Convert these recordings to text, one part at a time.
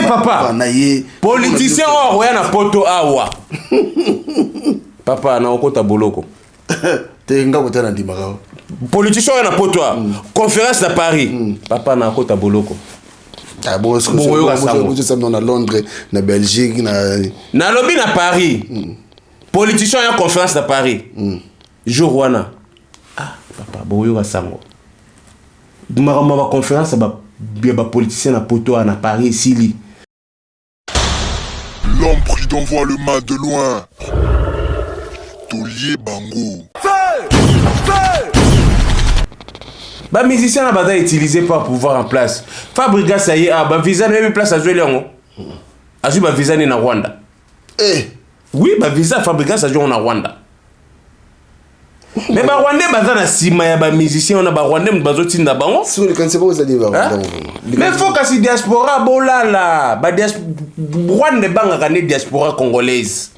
papa. Politicien o roya na poto awa. Papa na okota boloko. Te nga kota na ndimaka. Politicien na poto a. Conférence à Paris. Papa na okota boloko. Ah bon, est-ce que c'est à Londres, na Belgique, na lobby na Paris. Politicien ya conférence à Paris. Jour wana. Ah papa boyo wa sango. Dumaka ba conférence ba politicien na poto na Paris sili. L'homme prudent voit le mal de loin. Tolier Bango. Ba musicien na bada utilisé par pouvoir en place. Fabrica ça y est, ba visa na même place à jouer Léon. Azu ba visa ni na Rwanda. Oui, ba visa Fabrica ça joue na Rwanda. Mais ba Rwanda baza na sima ya ba musicien na ba Rwanda mbazoti na bango. Si vous ne connaissez pas vous allez voir. Mais faut que si diaspora bolala, ba Rwanda banga kané diaspora congolaise.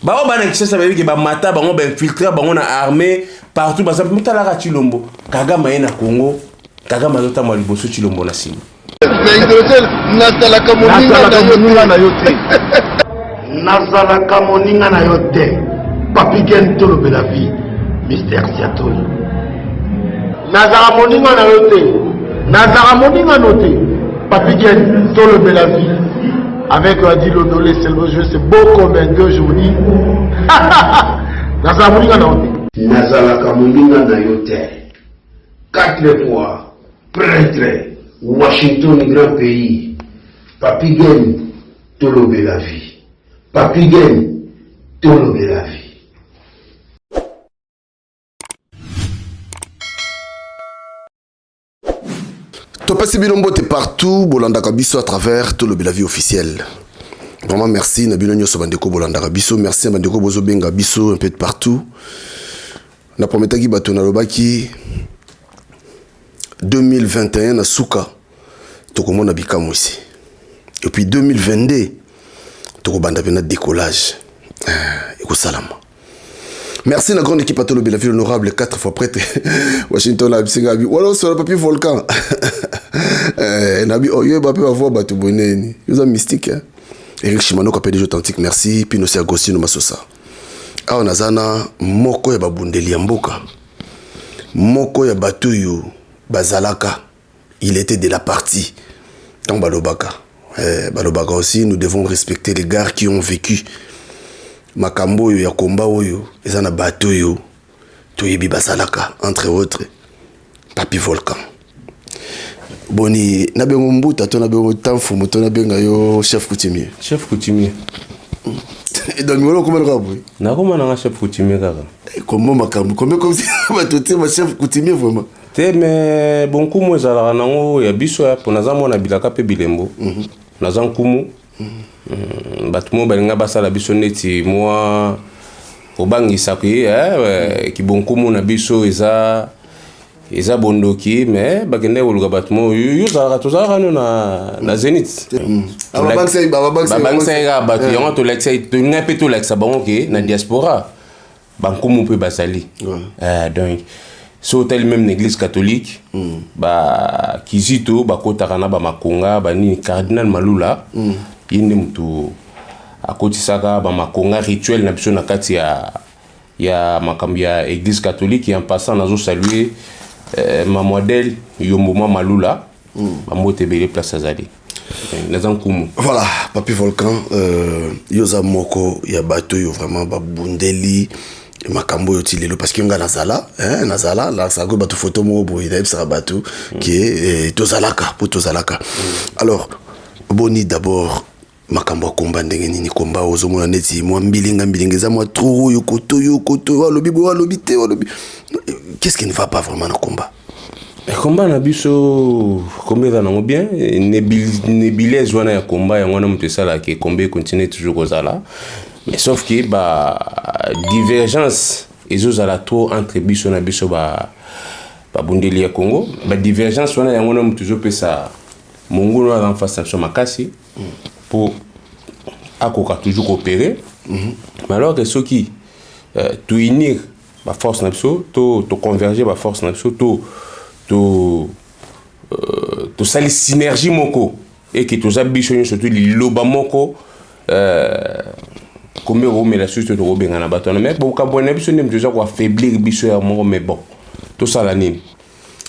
Ba o bana kisa sababi ke ba mata bango ba infiltrer bango na armée partout parce que mutala ka Chilombo, Kagama na Congo, Kagama zota mwa liboso Chilombo na sima. Nazalaka moninga na yote. Papi Ken tolobe la vie. Mystère Siatoli. Nazara moninga na yote. Nazara moninga noté. Papi Ken tolobe la vie. Avec Adilo Dolé, c'est le jeu, c'est beau comme un gueux aujourd'hui. Nazara moninga na yote. Nazalaka moninga na yote. 4 fois prêtre. Washington, grand pays. Papi Ken tolobe la vie. Papi Ken tolobe la vie. Topasi Bilombo t'es partout, Bolanda Kabiso à travers tout le la vie officielle. Vraiment merci Nabino Nyoso Bandeko Bolanda Kabiso, merci à Bandeko Bozo Benga Biso un peu de partout. Na prometaki bato na lobaki 2021 na Souka tokomona bikamu ici. Et puis 2022 tokobanda pena décollage. Eko salama. Merci la grande équipe à Tolobe, la ville honorable, 4 fois prêtre. Washington, la Bisingabi. Voilà, sur le papier volcan. Nabi, oh, yo, va voir Batou Boneni. Ils ont mystique, hein. Eric Shimano, qui des authentiques, merci. Puis nous, Agostino Massosa. Ah, on a zana, moko ya babundeli mboka. Moko ya batuyu, bazalaka. Il était de la partie. Dans Balobaka. Balobaka aussi, nous devons respecter les gars qui ont vécu. Makambo yo ya komba oyo ezana bato yo toyebi basalaka entre autres Papi Volcan boni na bengo mbuta to na bengo tamfu moto na benga yo chef coutumier et donc ngolo comment rabou na comment na chef coutumier kaka comment makambo comme si bato te ma chef coutumier vraiment te mais bon kumu ezala nango ya biso ya pona za mona bilaka pe bilembo na za nkumu Batmo balinga basala biso neti moi obangisa ki ki bonkumu na biso eza bondoki mais bakende oluka batmo yo zala tozala na Zenith abangsa ga batu yango to lexa to ngape to lexa bango ke na diaspora bankumu pe basali donc so tel même l'église catholique ba kizito bakotaka na ba makonga ba ni cardinal Malula yinde mutu akotisaka ba makonga rituel na biso na kati ya makambi ya église catholique et en passant nazo saluer ma modèle Yomboma Malula mamote bele place azali nazankumu voilà Papi Volcan yoza moko ya bato yo vraiment ba bundeli makambo yo tilelo parce que nga nazala la sago bato photo mo bo ida ebsa bato qui tozalaka po tozalaka alors boni d'abord makambo komba ndenge nini komba ozomona neti mwa mbilinga za mwa trou yo koto walobi qu'est-ce qui ne va pas vraiment na komba combat na biso komba na bien nebileuse wana ya komba ya wana mutesala ke komba continue toujours kozala mais sauf que divergence ezozala trop entre biso na biso ba bundeli ya Congo ba divergence wana ya wana mutuzo pesa mongo na en face à makasi pour akoka toujours coopérer mais alors que ceux qui to unir ba force na biso to converger ba force na biso to sali synergie moko et que toza biso surtout liloba moko comme on la suite de Robin na bato mais bon ka bonne biso nem déjà quoi affaiblir biso ya moko mais bon tout ça la nini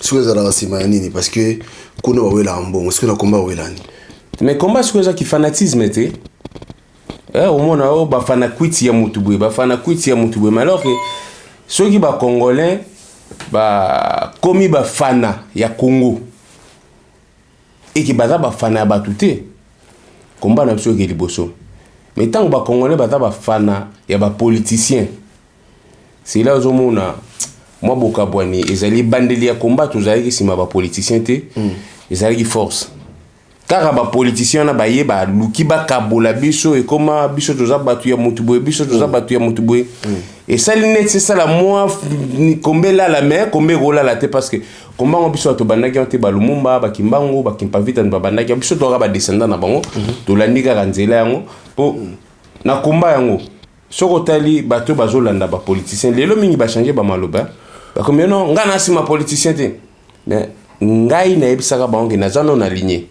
ce que ça la sima nini parce que kono ba wela mbongo ce que na combat wela ni mais combat ce que ça qui fanatisme té au mona o ba fana kwiti ya mutubwe ba fana kwiti ya mutubwe mais alors que ceux qui ba congolais ba komi ba fana ya Congo et qui baza ba fana ba tuté combat na biso ke liboso mais tant que ba congolais baza ba fana ya ba politicien c'est là au mona moi bokabwani ezali bandeli ya combat tozali sima ba politicien té ezali force car ba politicien na ba yeba luki ba kabola biso et comment biso toza batu ya mutubwe biso toza batu ya mutubwe et ça l'inet c'est ça la moi combé là la mer combé rola la té parce que combat on biso to bandaki on té ba lumumba ba kimbango ba kimpavita ba bandaki biso to ba descendant na bango to landika kanzela yango po na combat yango soko tali bato bazolanda ba politicien lelo mingi ba changer ba maloba ba comme non ngana si ma politicien té mais ngai na ebisaka bango na zano na lignée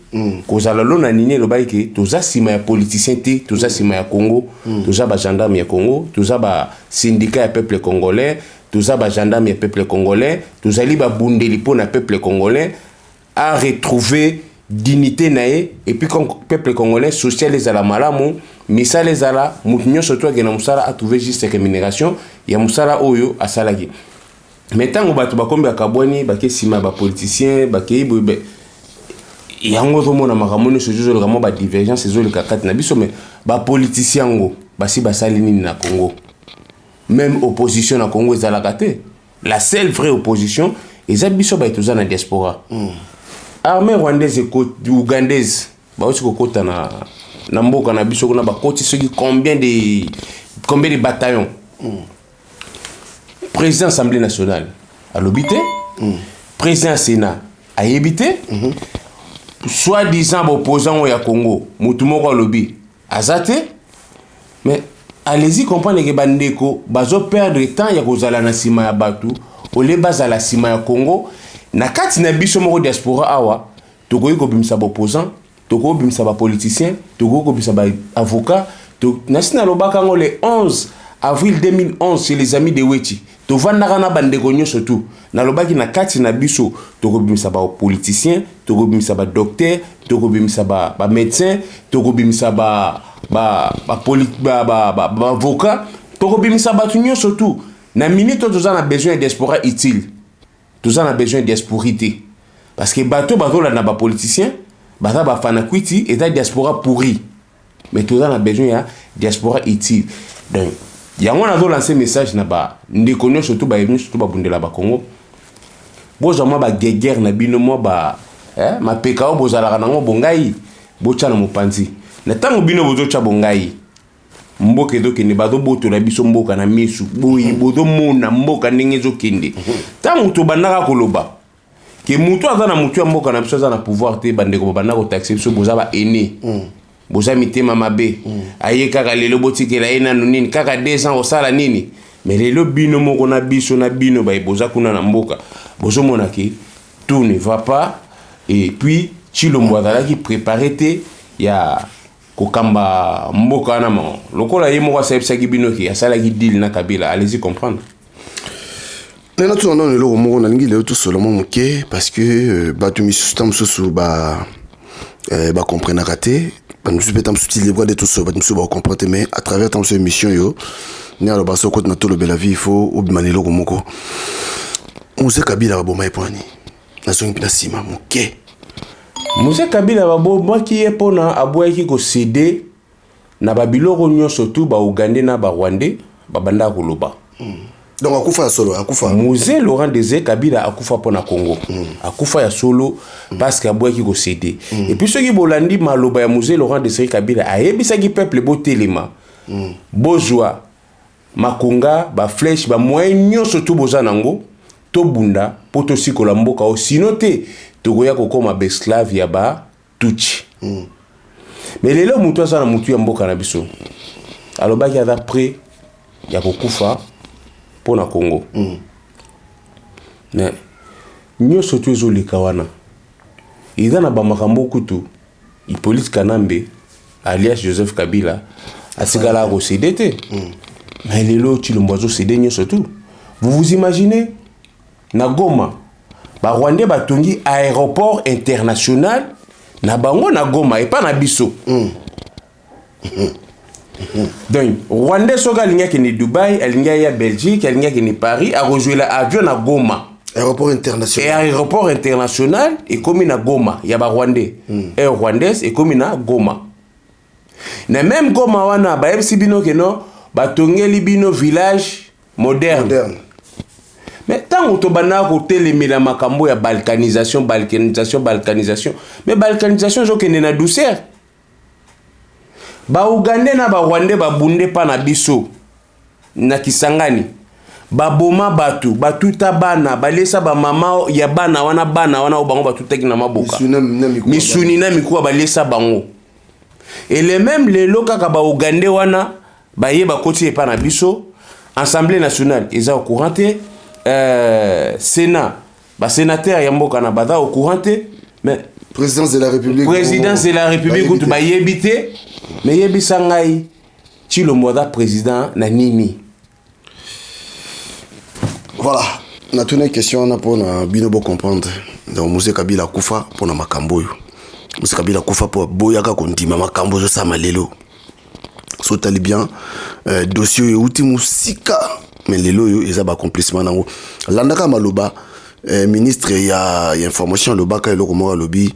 kozala lo na lignée lo baiki toza sima ya politicien té toza sima ya Congo toza ba gendarme ya Congo toza ba syndicat ya peuple congolais toza ba gendarme ya peuple congolais tozali ba bundeli po na peuple congolais a retrouver dignité nae et puis comme peuple congolais social les ala malamu misala les ala mutunyo surtout ke na musala a trouver juste rémunération ya musala oyo asalaki. Mais tant que bato bakombe akabwani bake sima ba politicien bake ibo yango to mona makamoni so jozo le ba divergence zo le kakati na biso mais ba politicien ngo basi basali nini na Congo même opposition na Congo ezala kate la seule vraie opposition eza biso ba etoza na diaspora armée rwandaise et ougandaise ba aussi kokota na mboka na biso kuna ba koti soki combien de bataillons président Assemblée nationale à l'obité, président Sénat à ébité, soi-disant opposant au Congo, Moutumoko à lobby à Zate, mais allez-y comprendre que Bandeko, bazo perdre temps ya kozala na sima ya batu, ole bazala sima ya Congo, na kati na biso moko diaspora awa, tokoyi ko bimisa ba opposant, tokoyi bimisa ba politicien, tokoyi ko bimisa ba avocat, to nasina lobaka ngo le 11 avril 2011 chez les amis de Wechi. To vandaka na bandeko nyo surtout. Na lobaki na kati na biso, to ko bimisa ba politicien, to ko bimisa ba docteur, to ko bimisa ba médecin, to ko bimisa ba avocat, to ko bimisa ba tunyo surtout. Na minute to a besoin de diaspora utile. To a besoin de diasporité. Parce que bato la na ba politicien, bato ba fana kwiti et ta diaspora pourri. Mais to a besoin de diaspora utile. Donc yango na zo lancer message na ba ndeko surtout ba yevenu surtout ba bundela ba Congo boza moi ba guerre na bino mo ba ma pekao bozala nango bongai bocha na mopanzi na tango bino bozo cha bongai mboka ezo kende bazo boto na biso mboka na misu boyi bozo mona mboka ndenge ezo kende tango to bandaka koloba ke mutu aza na mutu ya mboka na biso aza na pouvoir te bandeko bandaka ko taxer biso boza ba aîné boza mitema mabe aye kaka lelo botikela ena nini kaka 2 ans osala nini mais lelo bino moko na biso na bino ba boza kuna na mboka bozo monaki tout ne va pas et puis Chilombo azalaki préparé te ya kokamba mboka na mo lokola ye moko asebisaki bino ki asalaki deal na Kabila allez-y comprendre. Nena tu non le moko na lingi le tout seulement moké parce que batu misustam sosu ba comprendre raté nous peut subtil les voix de tout ça nous va comprendre mais à travers tant cette émission yo ni alors baso côté na tout le bel vie il faut obimanelo komoko Moussa Kabila ba boma eponi na zongi na sima moké Moussa Kabila ba boma ki epona aboyaki ko céder na babiloko nyonso tout ba Ougandais na ba Rwandais ba banda koloba donc akufa solo akufa Moussa Laurent Désiré Kabila akufa pona Congo akufa ya solo parce que aboyaki ko céder et puis ceux qui bolandi maloba ya Moussa Laurent Désiré Kabila ayebisaki peuple botelema bozwa makonga ba flèche ba moyen nyonso tout boza nango to bunda poto sikola mboka o sinote tokoya kokoma ba esclave ya ba tuchi mais lelo mutu azana mutu ya mboka na biso alobaki aza prêt ya kokufa pona Congo mais nyonso tu ezoleka wana eza na ba makambo kutu Hippolyte Kanambe alias Joseph Kabila atikala ko CDT. Mais lelo Chilombo azo cédé surtout. Vous imaginez na Goma ba Rwandais batongi aéroport international na bango na Goma et pas na biso. Donc Rwandais soga linga ki ni Dubai, alinga ya Belgique, alinga ki ni Paris a rejoindre l'avion na Goma. Aéroport international. Et aéroport international et comme na Goma, ya ba Rwandais. Et Rwandais et comme na Goma. Na même Goma wana ba yebisi bino ke no batongeli bino village moderne. Mais tant que tu as côté les makambo ya balkanisation. Mais balkanisation je connais na douceur. Ba Ougandais na ba Rwandais ba bunde pa na biso na Kisangani. Ba boma batu batuta bana balesa ba mama ya bana wana obango batuta ki na maboka. Misuni na mikuwa balesa bango. Et les mêmes les loka ka ba Ougandais wana ba ye ba koti pa na biso. Assemblée nationale ils sont au courant. Sénat, sénateur Yamboka na bada au courant, mais présidence de la République. Présidence de la République où tu vas y habiter, mais y habiter sangai, Chilombo président na nini. Voilà, na tune question na pour na binobo comprendre. Donc Moussa Kabila kufa pour na makambo yo. Moussa Kabila kufa pour boyaka kondima makambo zo samalelo. So talibien dossier outi musika. Mais les loyaux ils ont accomplissement nango landaka maloba ministre ya information loba ka eloko mo lobby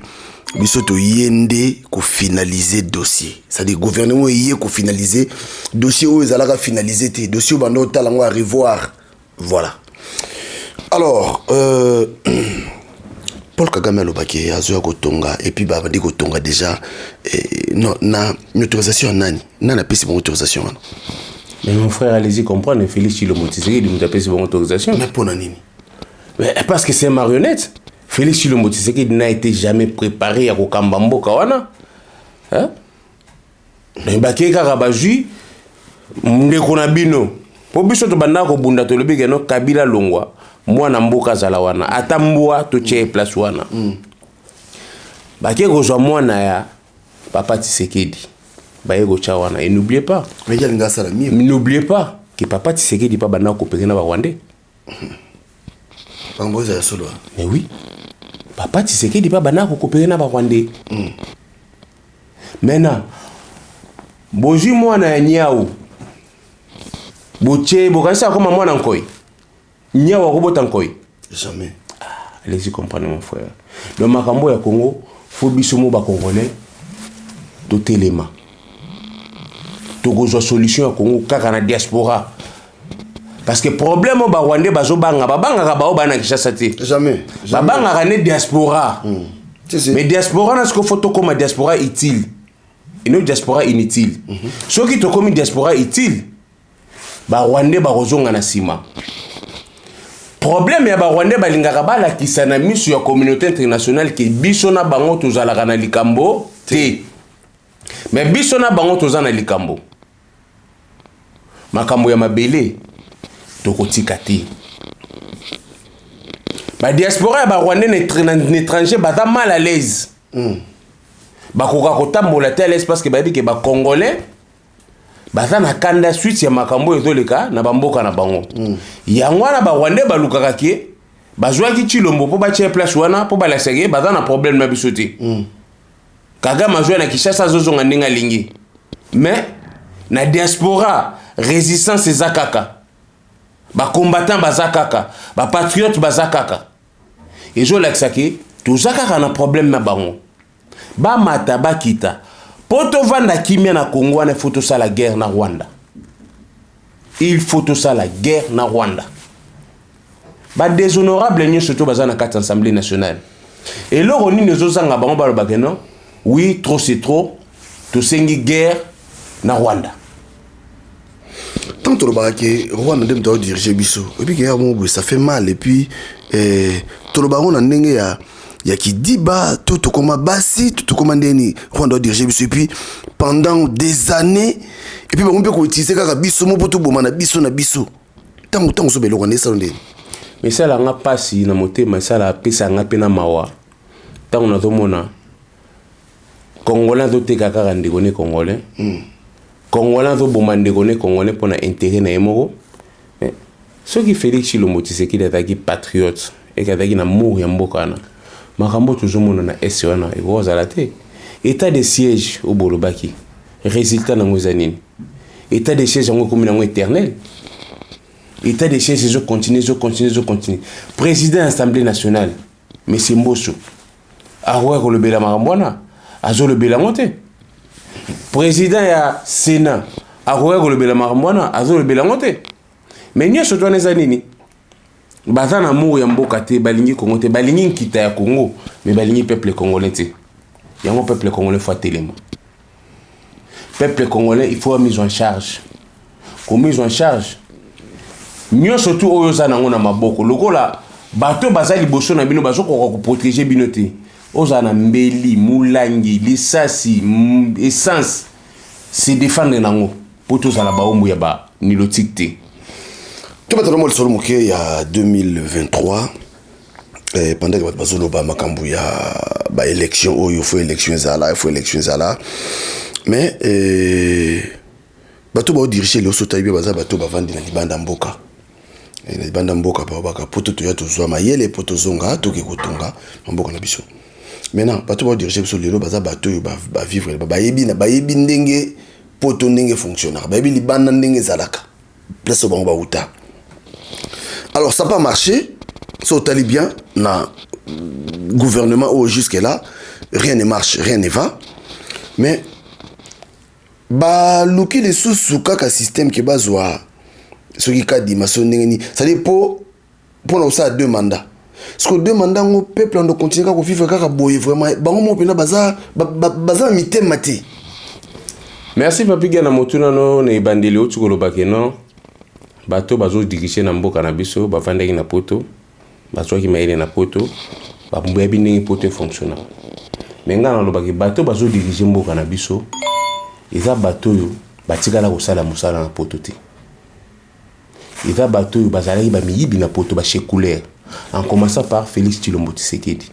biso to yende ko finaliser dossier ça dit gouvernement yé ko finaliser dossier où ils allaka finaliser té dossier bando talango à revoir voilà alors Paul Kagame loba ki azo ko tonga et puis ba di ko tonga déjà non na autorisation nani na pesi bon autorisation. Mais mon frère, allez-y comprendre, Félix Chilombo Tshisekedi nous appelle sur autorisation. Mais pour Nanini. Mais parce que c'est une marionnette. Félix Chilombo Tshisekedi n'a été jamais préparé à Kokambambo Kawana. Hein? Mais Baké Karabaju, Mdekonabino. Pour biso to banda ko bunda to lobi no Kabila Longwa, moi na mboka zalawana, atambua to tche place wana. Baké ko zo moi na ya Papa Tshisekedi. Et n'oubliez pas. N'oubliez pas que Papa Tshisekedi pas bana coopérer na Rwandais. Mais oui. Papa Tshisekedi pas bana coopérer na Rwandais. Maintenant, boji moi na nyao. Boche bokasa comme moi na nkoi. Nyao robot nkoi. Jamais. Allez-y comprendre mon frère. Le makambo ya Congo, faut bisomo ba congolais. Tout élément. Togo solution Congo kaka na diaspora parce que problème ba Rwandais bazo banga babanga ba obana Kinshasa te jamais babanga ne diaspora mais diaspora na ce que photo comme diaspora utile une diaspora inutile ceux qui to comme diaspora utile ba Rwandais ba rozonga na sima problème ya ba Rwandais balingaka bala kisana misu ya communauté internationale ki biso na bango tozalaka na likambo te mais biso na bango tozana likambo makambo ya mabele tokotika te ba diaspora ya ba Rwandais na étranger ba mal à l'aise ba koka kotambola te à l'aise parce que ba dit que ba congolais ba na kanda suite ya makambo ezoleka na bamboka na bango yango na ba Rwandais ba lukaka ke ba zwaki Chilombo po ba tie place wana po ba la sege ba na problème na biso te Kagame joué na Kinshasa zozonga ndinga lingi mais na diaspora résistance ezakaka ba combattant bazakaka ba patriote bazakaka et je l'axaki tout zakaka na problème na bango ba mata bakita poto vanda kimia na Congo na photo ça la guerre na Rwanda il faut tout ça la guerre na Rwanda ba déshonorable nyo surtout bazana carte assemblée nationale et là on ni nezozanga bango ba bakeno oui trop c'est trop to sengi guerre na Rwanda. Tant que le Rwanda doit diriger biso et puis ça fait mal et puis tout le baron il y a qui dit bah tout comme basi tout comme ndeni Rwanda doit diriger biso et puis pendant des années et puis on peut utiliser kaka biso mo poto bomana biso na biso tant so belo Rwanda ça ndeni mais ça la nga pasi na motema ça la pesa nga pena mawa tant on a tomona Congolais doté kaka ndekone Congolais. Congolais do bomba ndekone Congolais pour na intérêt na emoko. Mais ce qui Félix Tshilombo Tshisekedi ataki patriote et kataki na mour ya mboka na. Makambo toujours mona na SONA et ozala te. État de siège au Bolobaki. Résultat na ngozanini. État de siège en comme éternel. État de siège je continue. Président de l'Assemblée nationale, M. Mbosso. Aroué ko le bela marambona. Azo le bela monte. Président ya Sénat. Aroué ko le bela marambona. Azo le bela monte. Mais nous sommes les années. Baza na mou ya mboka te balingi Congo te balingi nkita ya Congo mais balingi peuple congolais te. Yango peuple congolais faut tellement. Peuple congolais il faut mise en charge. Comme mise en charge. Nous surtout oyoza nango na maboko. Lokola bato baza liboso na bino bazo ko protéger bino te. Oza na mbeli, mulangi, lisasi, essence. C'est défendre nango pour tous à la baombu ya ba nilotique te. Tu vas le solo il y a 2023 pendant que bazolo ba makambu ya ba élection il faut élection zala mais bato ba diriger le sota ibe baza bato ba vandi na libanda mboka na libanda mboka ba baka poto to ya to zwa mayele poto zonga to ke kotonga mboka na biso maintenant bato ba diriger biso lelo baza bato ba vivre ba yebi ndenge poto ndenge fonctionner ba yebi libanda ndenge zalaka place ba uta. Alors ça n'a pas marché, ça au bien, na gouvernement ou jusque-là, rien ne marche, rien ne va. Mais, bah, l'ouki les sous-souka ka système qui base wa, ce qui a dit, c'est-à-dire pour nous ça 2 mandats. Parce que 2 mandats, le peuple on continue à vivre à boyer vraiment. Bah on peut na baza mité maté. Merci papi gana motuna no ne bandeli otukolo bakeno. Bato bazo diriger na mboka na biso ba vandaki na poto bazo ki maile na poto ba mbebi ndenge poto fonctionner mais ngana lobaki bato bazo diriger mboka na biso eza bato yo batikala ko sala musala na poto te eza bato yo bazalaki ba miyibi na poto ba chekulaire en commençant par Félix Tshilombo Tshisekedi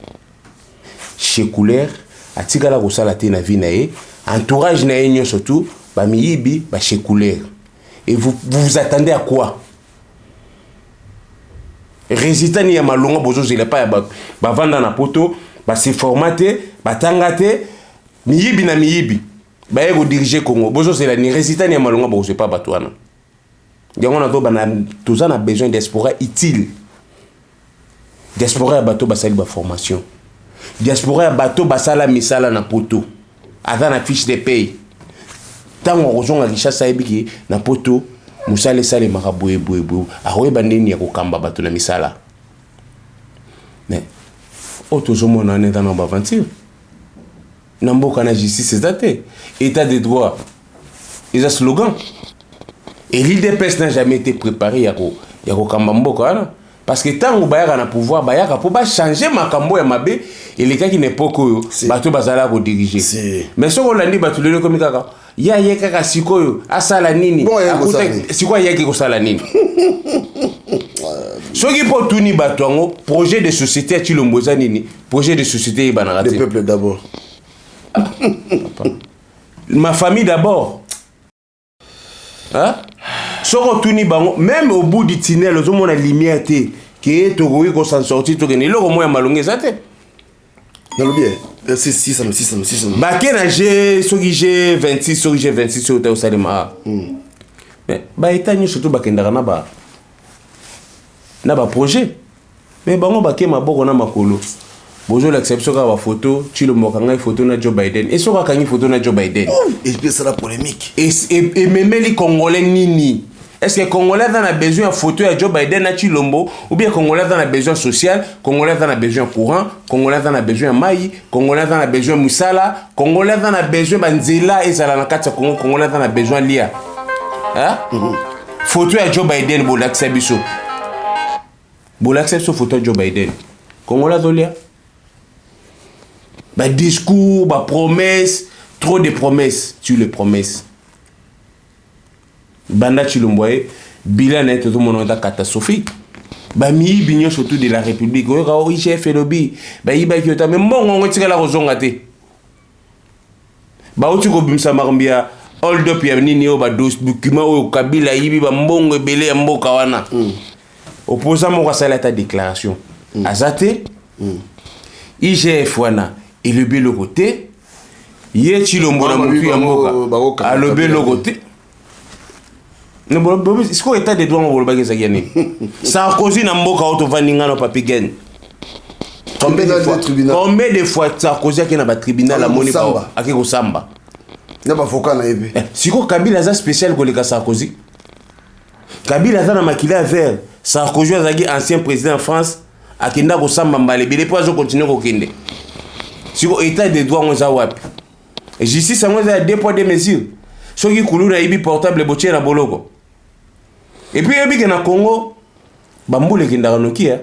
chekulaire atikala ko sala te na vie na ye entourage na ye surtout ba miyibi ba chekulaire. Et vous attendez à quoi? Résultat ni ya malonga bozo zile pa ya ba vanda na poto ba se formaté ba tangate miyibi na miyibi ba yego diriger Congo bozo zela ni résultat ni ya malonga bozo pa batwana. Yango na to bana toza na besoin diaspora utile. Diaspora ya bato ba sali ba formation. Diaspora ya bato ba sala misala na poto. Ata na fiche de paye. Tango ozonga Kinshasa ebiki na poto musale sale makaboye boye aroyeba ndeni ya kokamba bato na misala mais otozomona neta na baventure na mboka na justice ezate état de droit eza slogan et l'IDPS n'a jamais été préparé ya kokamba mboka wana parce que tango bayaka na pouvoir bayaka po ba changer makambo ya mabe elekaki na époque oyo bato bazala ko diriger mais soko landi bato lelo komi kaka ya yeka ka sikoyo asala nini akuta sikoyo yeke ko sala nini soki po tuni bato ngo projet de société Tshilombo za nini projet de société banarate le peuple d'abord ma famille d'abord hein soko tuni bango même au bout du tunnel ozo la lumière te que to koyi ko s'en sortir to kene loko moya malonge za te non bien si ça ba kena G soki G26 soki G26 au ta salema mais ba etani surtout ba kendaka na ba projet mais bango ba ke maboko na makolo bozo l'exception ka ba photo Tshilombo kanga photo na Joe Biden et soka kangi photo na Joe Biden et puis c'est la polémique et même les Congolais nini. Est-ce que Congolais a besoin de photo de Joe Biden à Tshilombo ou bien Congolais a besoin social, Congolais a besoin courant, Congolais a besoin maï, Congolais a besoin musala, Congolais a besoin banzela et zalanakata Congo, Congolais a besoin lia. Hein? Photo de Joe Biden pour l'accepter. Pour l'accepter photo de Joe Biden. Congolais a lia. Ba discours, ba promesses, trop de promesses, tu les promesses. Banda Tshilombo bilan net tout monde est catastrophique ba mi binyo surtout de la République o ka o chef lobby ba iba kyota mais mbongo ngotika la kozonga te Baouti ko bimsa marambia hold up ya nini yo ba document o Kabila yibi ba mbongo ebele ya mboka wana. Opposant mo ka sala ta déclaration. Azate. IGF wana et le belo côté. Ye chilombo na mutu ya mboka. A le belo côté. Ne bon est-ce qu'on état de droit mo ba geza gani. Sarkozy na mboka auto vaninga no papi gen. Combien de fois Sarkozy a na ba tribunal la moni ba aki ko samba. Na ba foka na ebe. Siko Kabila za spécial ko le ka Sarkozy. Kabila za na makila vert. Sarkozy azaki ancien président en France akenda ko samba mbale bele po azo continuer ko kende. Siko état de droit on za wapi. Et justice on za deux poids deux mesures. Soki kuluna ibi portable botier na boloko. Et puis yebi ke na Congo bambule kenda nokia.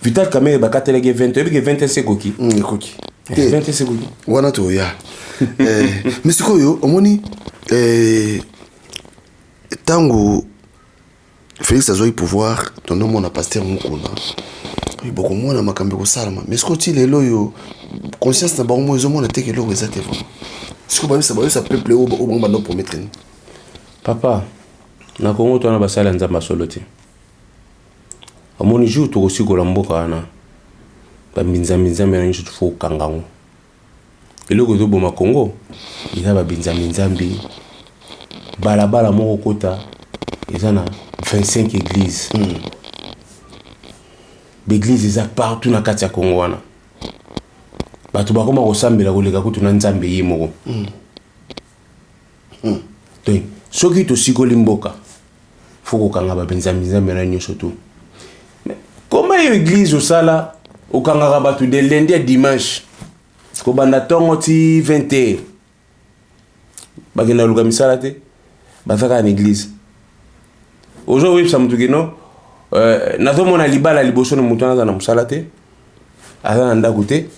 Vital Kamerhe bakatelege 20 yebi ke 20 sekoki. Ekoki. 20 sekoki. Wana to ya. Mais sikoyo omoni tango Félix azoi pouvoir ton nom na pasteur Mukuna. Beaucoup moins na makambe ko salama. Mais ce que lelo yo conscience na bango ezo mona teke lo ezate vraiment. Ce que ça peuple au bon no pour mettre. Papa na Congo to na basala nzamba solo te. Amoni jour to kosiko la mboka wana. Ba minzambe na njo fo kangango. Eloko to boma Congo eza ba binzambi balabala moko kota eza na 25 églises. L'église eza partout na kati ya Congo wana. Bato bakoma kosambela koleka kutu na nzambe ye moko. Donc soki to sikoli mboka faut kokanga ba binzambi na nyonso to. Comment une église au sala au kangaka bato de lundi à dimanche ko banda tongo ti 20h bagenda luka misala te bazaka na église aujourd'hui ça mutu keno nazomona libala liboso na mutu na musala te aza na ndako te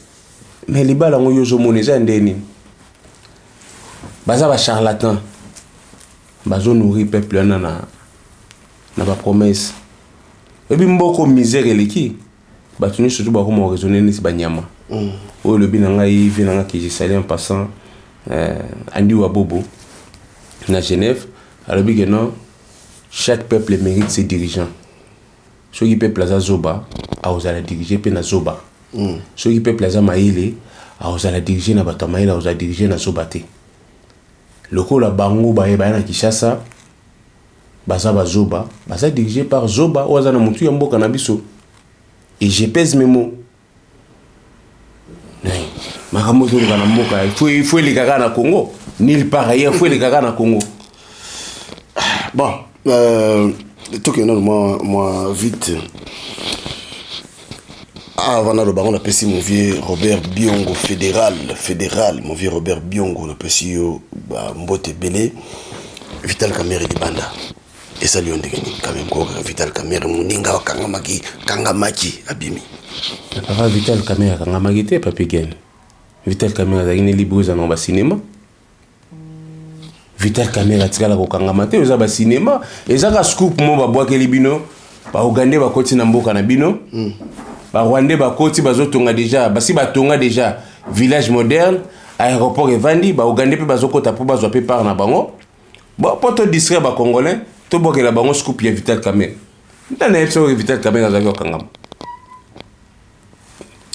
mais libala ngo yozomona eza ndeni baza ba charlatan bazo nourrir peuple na ba promesse ebi mboko misère eleki batuni surtout ba komo raisonner nisi banyama o le binanga yivi nanga ki je salé en passant andi wa bobo na Genève alors bi que non chaque peuple mérite ses dirigeants ceux qui peuple za zoba a osala diriger pe na zoba ceux qui peuple za maile a osala diriger na bato maile a osala diriger na zoba te lokola bango ba na Kinshasa baza bazoba baza dirigé par zoba oza na mutu ya mboka na biso et je pèse mes mots makambo to na mboka il faut les gaga na Congo nulle part ailleurs faut les gaga na Congo. Bon toke non moi vite avant le baron a passé mon vieux Robert Biongo fédéral mon vieux Robert Biongo on a passé mbote belé Vital Kamerhe di banda et ça lui on dit quand même quoi Vital Kamerhe muninga wa kangamaki abimi papa Vital Kamerhe kangamaki te papi gen Vital Kamerhe azali libre za na cinéma Vital Kamerhe atikala ko kangamate oza ba cinéma ezaka scoop mo ba bwakeli bino ba Uganda ba koti na mboka na bino ba Rwanda ba koti bazotonga déjà basi batonga déjà village moderne aéroport evandi ba Uganda pe bazokota po bazwa pe par na bango bon poto distraire ba congolais to bokela bango scoop ya Vital Kamerhe ndana epso Vital Kamerhe azali okangama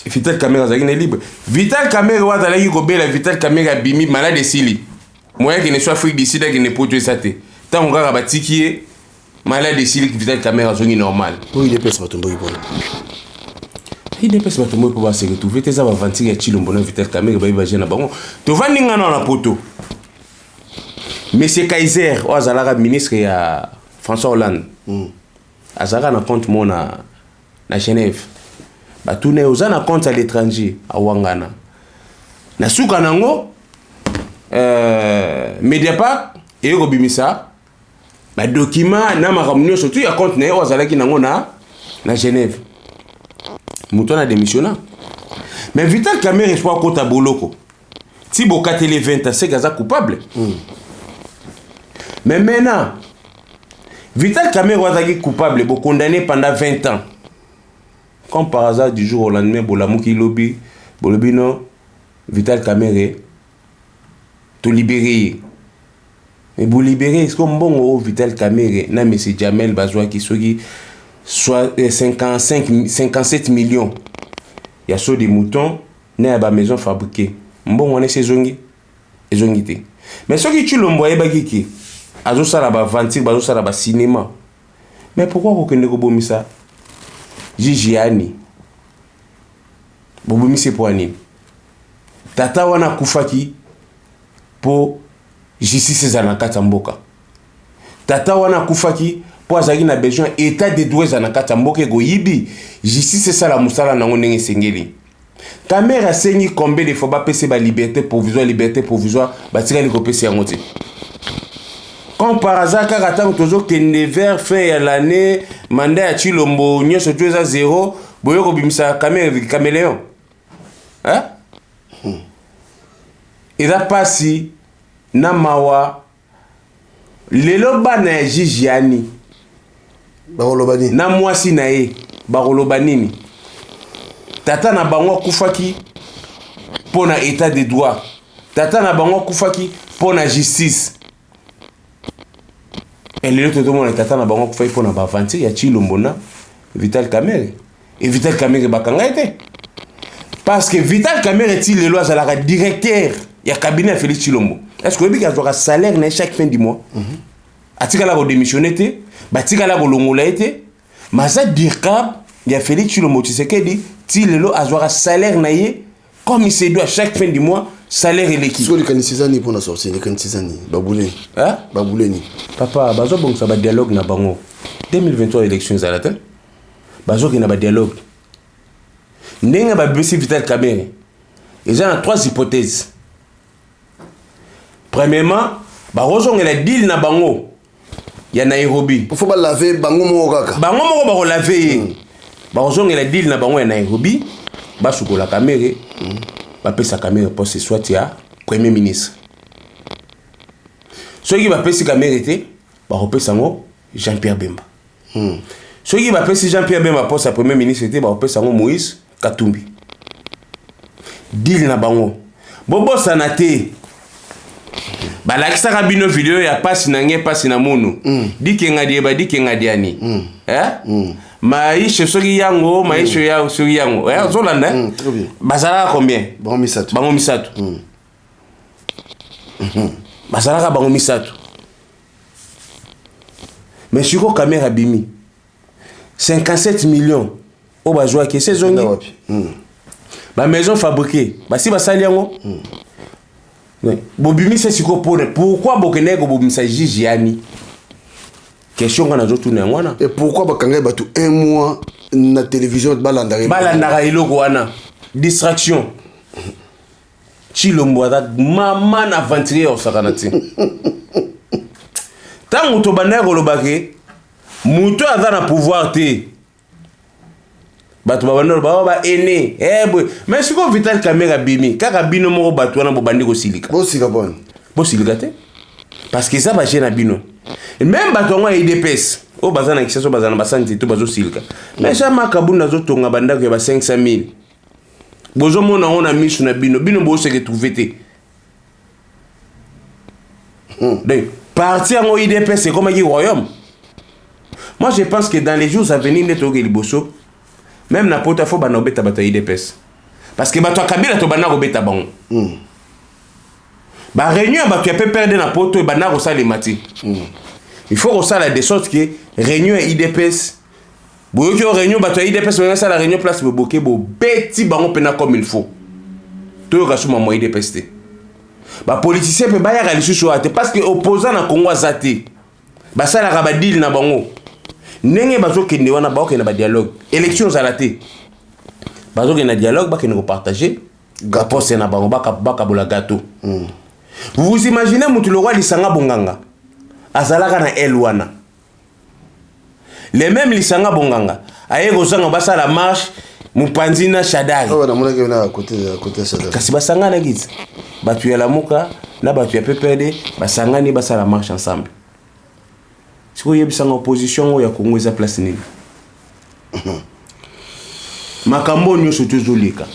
Vital Kamerhe azali ne libre Vital Kamerhe wazalaki kobela Vital Kamerhe abimi malade sili moyen qui ne soit Afrique d'ici qui ne peut ça te tant on ga batiki malade sili Vital Kamerhe azongi normal oui il est pèse batombo ibona il est pèse batombo pour se retrouver tes aventures ya Chilombo na Vital Kamerhe ba iba jena bango to vandinga na poto. Monsieur Kaiser, Ozalaka ministre ya François Hollande. Azaka na compte mo na Genève. Ba tourner ozana compte à l'étranger à Wangana. Na suka nango Mediapart et Robimisa ba document na makamnyo surtout ya compte na ozalaki nango na Genève. Muto na démissionna. Mais Vital Kamerhe soit kota boloko. Si bokatele 20 c'est gaza coupable. Mais maintenant, Vital Kamerhe est coupable, condamné pendant 20 ans. Comme par hasard, du jour au lendemain, Bolamouki Lobby, Bolobino, Vital Kamerhe, to libérer. Mais pour libérer, est-ce qu'on bon Vital Kamerhe na monsieur Jamel Bazwa qui soit 57 millions. Il y a soit des moutons, na ba maison fabriquée. Bon on est saisonnier. Ezongité. Mais ce qui tu l'envoyer bagiki. Azo sala ba ventir, bazo sala ba cinéma. Mais pourquoi vous ne bomi ça? Jijiani. Bobomi c'est pour ani. Tata wana kufaki pour justice za kata mboka. Tata wana kufaki pour azaki na besoin état de droit za kata mboka go yibi justice ça la musala nango ndenge sengeli. Kamerhe asengi combien de fois ba pese ba liberté provisoire ba tika li ko pese yango te. Quand par hasard kaka toujours kende vers fin ya l'année mandat ya Chilombo nyonso tu eza 0 boyo ko bimisa Kamerhe caméléon. Hein? Eza pasi na mawa lelo bana ya Jijiani Barolobani na mwasi na ye Barolobani tata na bango kufaki pona état de droit tata na bango kufaki pona justice et lelo tout le monde tata na bango kufaki pona ba aventure ya Chilombo na Vital Kamerhe et Vital Kamerhe bakanga été parce que Vital Kamerhe ti lelo azalaka directeur ya cabinet à Félix Chilombo. Est-ce que vous avez un salaire chaque fin du mois? Atika la démissionné te, batika la longola été, mais ça dircab ya Félix Chilombo tu sais qu'elle dit ti lelo azwara salaire naie comme il se doit chaque fin du mois salaire et l'équipe. Sur les canisizani pour na sortir les canisizani baboulé. Hein? Baboulé ni. Papa bazo bon ça va dialogue na bango. 2023 élections à la tête. Bazo qui na ba dialogue. Nenga ba bisi Vital Kamerhe. Il y a 3 hypothèses. Premièrement, Barozong est la deal na bango. Il y a Nairobi. Il faut pas laver bango mo kaka. Bango mo ba laver. Barozong est la deal na bango ya Nairobi. Ba sukola Kamerhe. Ba pesa Kamerhe pour ce soit ya premier ministre. Ceux qui va pesa Kamerhe té, ba repesa ngo Jean-Pierre Bemba. Ceux qui va pesa Jean-Pierre Bemba pour sa premier ministre té, ba repesa ngo Moïse Katumbi. Deal na bango. Bobo sanate. Balakisa kabino video ya pasi na nge pasi na munu. Dike ngadi ba dike ngadiani. Maisha soki yango, maisha ya soki yango. Zolanda. Bazala combien? Bango misatu. Bango misatu. Bazala bango misatu. Mais siko Kamerhe bimi. 57 millions. O bazwa ke saisonnier. Ba maison fabriquée. Ba si basali yango. Bobimi c'est siko pone. Pourquoi bokenego bobimisa Jijiani? Question qu'on a zo tourner ngwana. Et pourquoi bakanga batu 1 mois na télévision balandare? Balandara iloko wana. Distraction. Chilombo ada maman aventurier au sakanati. Tant to banero lobake muto ada na pouvoir te. Batu babano ba ene boy mais siko Vital Kamerhe bimi kaka bino moko batu wana bobandi ko silika bo silika te parce que ça va gêner bino même batu ngwa IDPS o bazana kisaso bazana basanti to bazo silika mais chama kabunda zo tonga banda ko ba 500,000 bozo mona ona misu na bino bo se retrouver te donc partir en IDPS c'est comme un royaume. Moi je pense que dans les jours à venir net au liboso même na pota fo bana obeta bato IDPS parce que bato Kabila to bana obeta bango ba réunion bato ya peut perdre na poto e bana ko sala mati il faut que ça la de sorte que réunion IDPS boyo ki réunion bato IDPS mais ça la réunion place boboké bo beti bango pena comme il faut to ka suma mo IDPS te ba politicien pe ba ya ga lisusu ate parce que opposant na Congo azate ba sala ka ba deal na bango nenge bazo kende wana ba okena ba dialogue élection zalaté bazo kena dialogue ba kene ko partager gapo na bango baka bola gâteau. Vous vous imaginez mutu le roi lisanga bonganga azalaka na elwana les mêmes lisanga bonganga aye kozanga basa la marche mupanzi na Shadari na mona ke na côté Shadari kasi basanga na giza batu ya lamuka na batu ya PPRD basangani basa la marche ensemble. Si vous avez une opposition, il y a Congo eza place nini. Makambo nyoso tozoleka.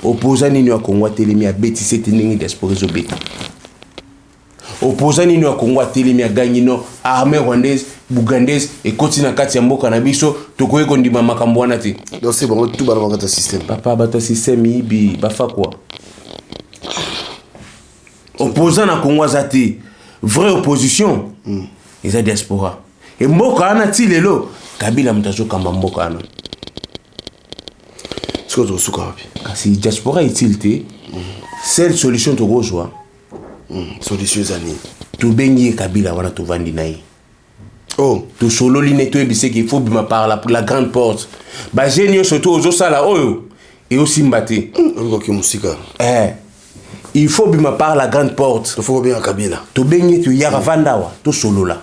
Opposant nini wa Congo telemi a beti cette ningi diaspora zo beta. opposant nini wa Congo atelemi a gagné no armée rwandaise bougandaise et continue kati ya mboka na biso tokoye kondima makambo wana te. Donc c'est bon tout bana bakata système. Papa bata système ibi bafa quoi. Opposant na Congo azati vraie opposition. Ils a diaspora. Et mboka ana ti lelo Kabila mtazo kamba mboka ana. Ce que tu souka wapi? Kasi diaspora utilité. Seule solution to gozwa. Solution zani. To bengi Kabila wana to vandi nayi. Oh, to solo lineto ebise qu'il faut bima par la grande porte. Ba genio surtout aux sala oyo et aussi mbate. on musika. Il faut bima par la grande porte. Il faut bien Kabila. To bengi to yara vandawa to solo là.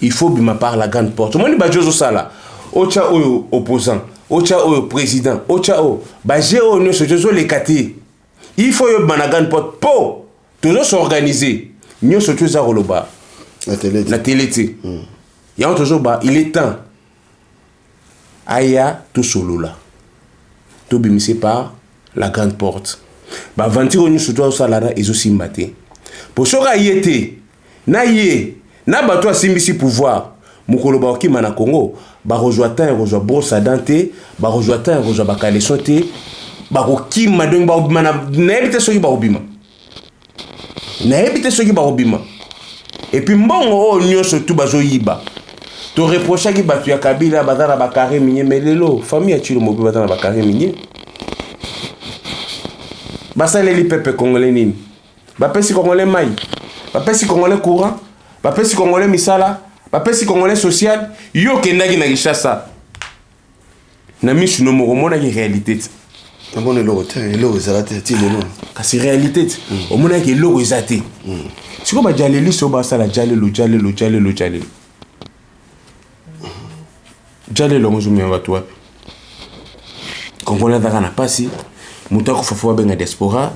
Il faut bima par la grande porte. Moi ni ba jozo sala. Ocha oyo opposant, ocha oyo président, ocha o ba geo no so jozo les kati. Il faut yo bima la grande porte po to s'organiser. Nyo surtout za roloba. La télé. Il y a toujours bas, il est temps. Aya tout solo là. Tout bimissé par la grande porte. Bah ventir on surtout au salada et aussi mbaté. Pour ce qui était, na yé, na bato a simbisi pouvoir. Mukolo ba okima na Congo, ba rejoita et rejoa brosse à dente, ba rejoita et rejoa ba kalesonte, ba okima donc ba obima na ebite soki ba obima. Na ebite soki ba obima. Et puis mbongo o nyonso tout bazo yiba. To reprocher ki batu ya Kabila batana ba carré minier melelo, famille a tué le mobile batana ba carré minier. Basale li pepe congolais nini. Ba pesi congolais mai. Ba pesi congolais courant, ba pesi congolais misala, ba pesi congolais social, yo kendaki na Kinshasa. Na misu no mo mona ki réalité. Na bon logo te, logo zalate ti lelo. Kasi réalité. O mona ki logo ezate. Siko ba jaleli so ba sala jalelo. Jalelo ngozumi watu wapi? Kongola daka na pasi, muta ko fofo benga diaspora,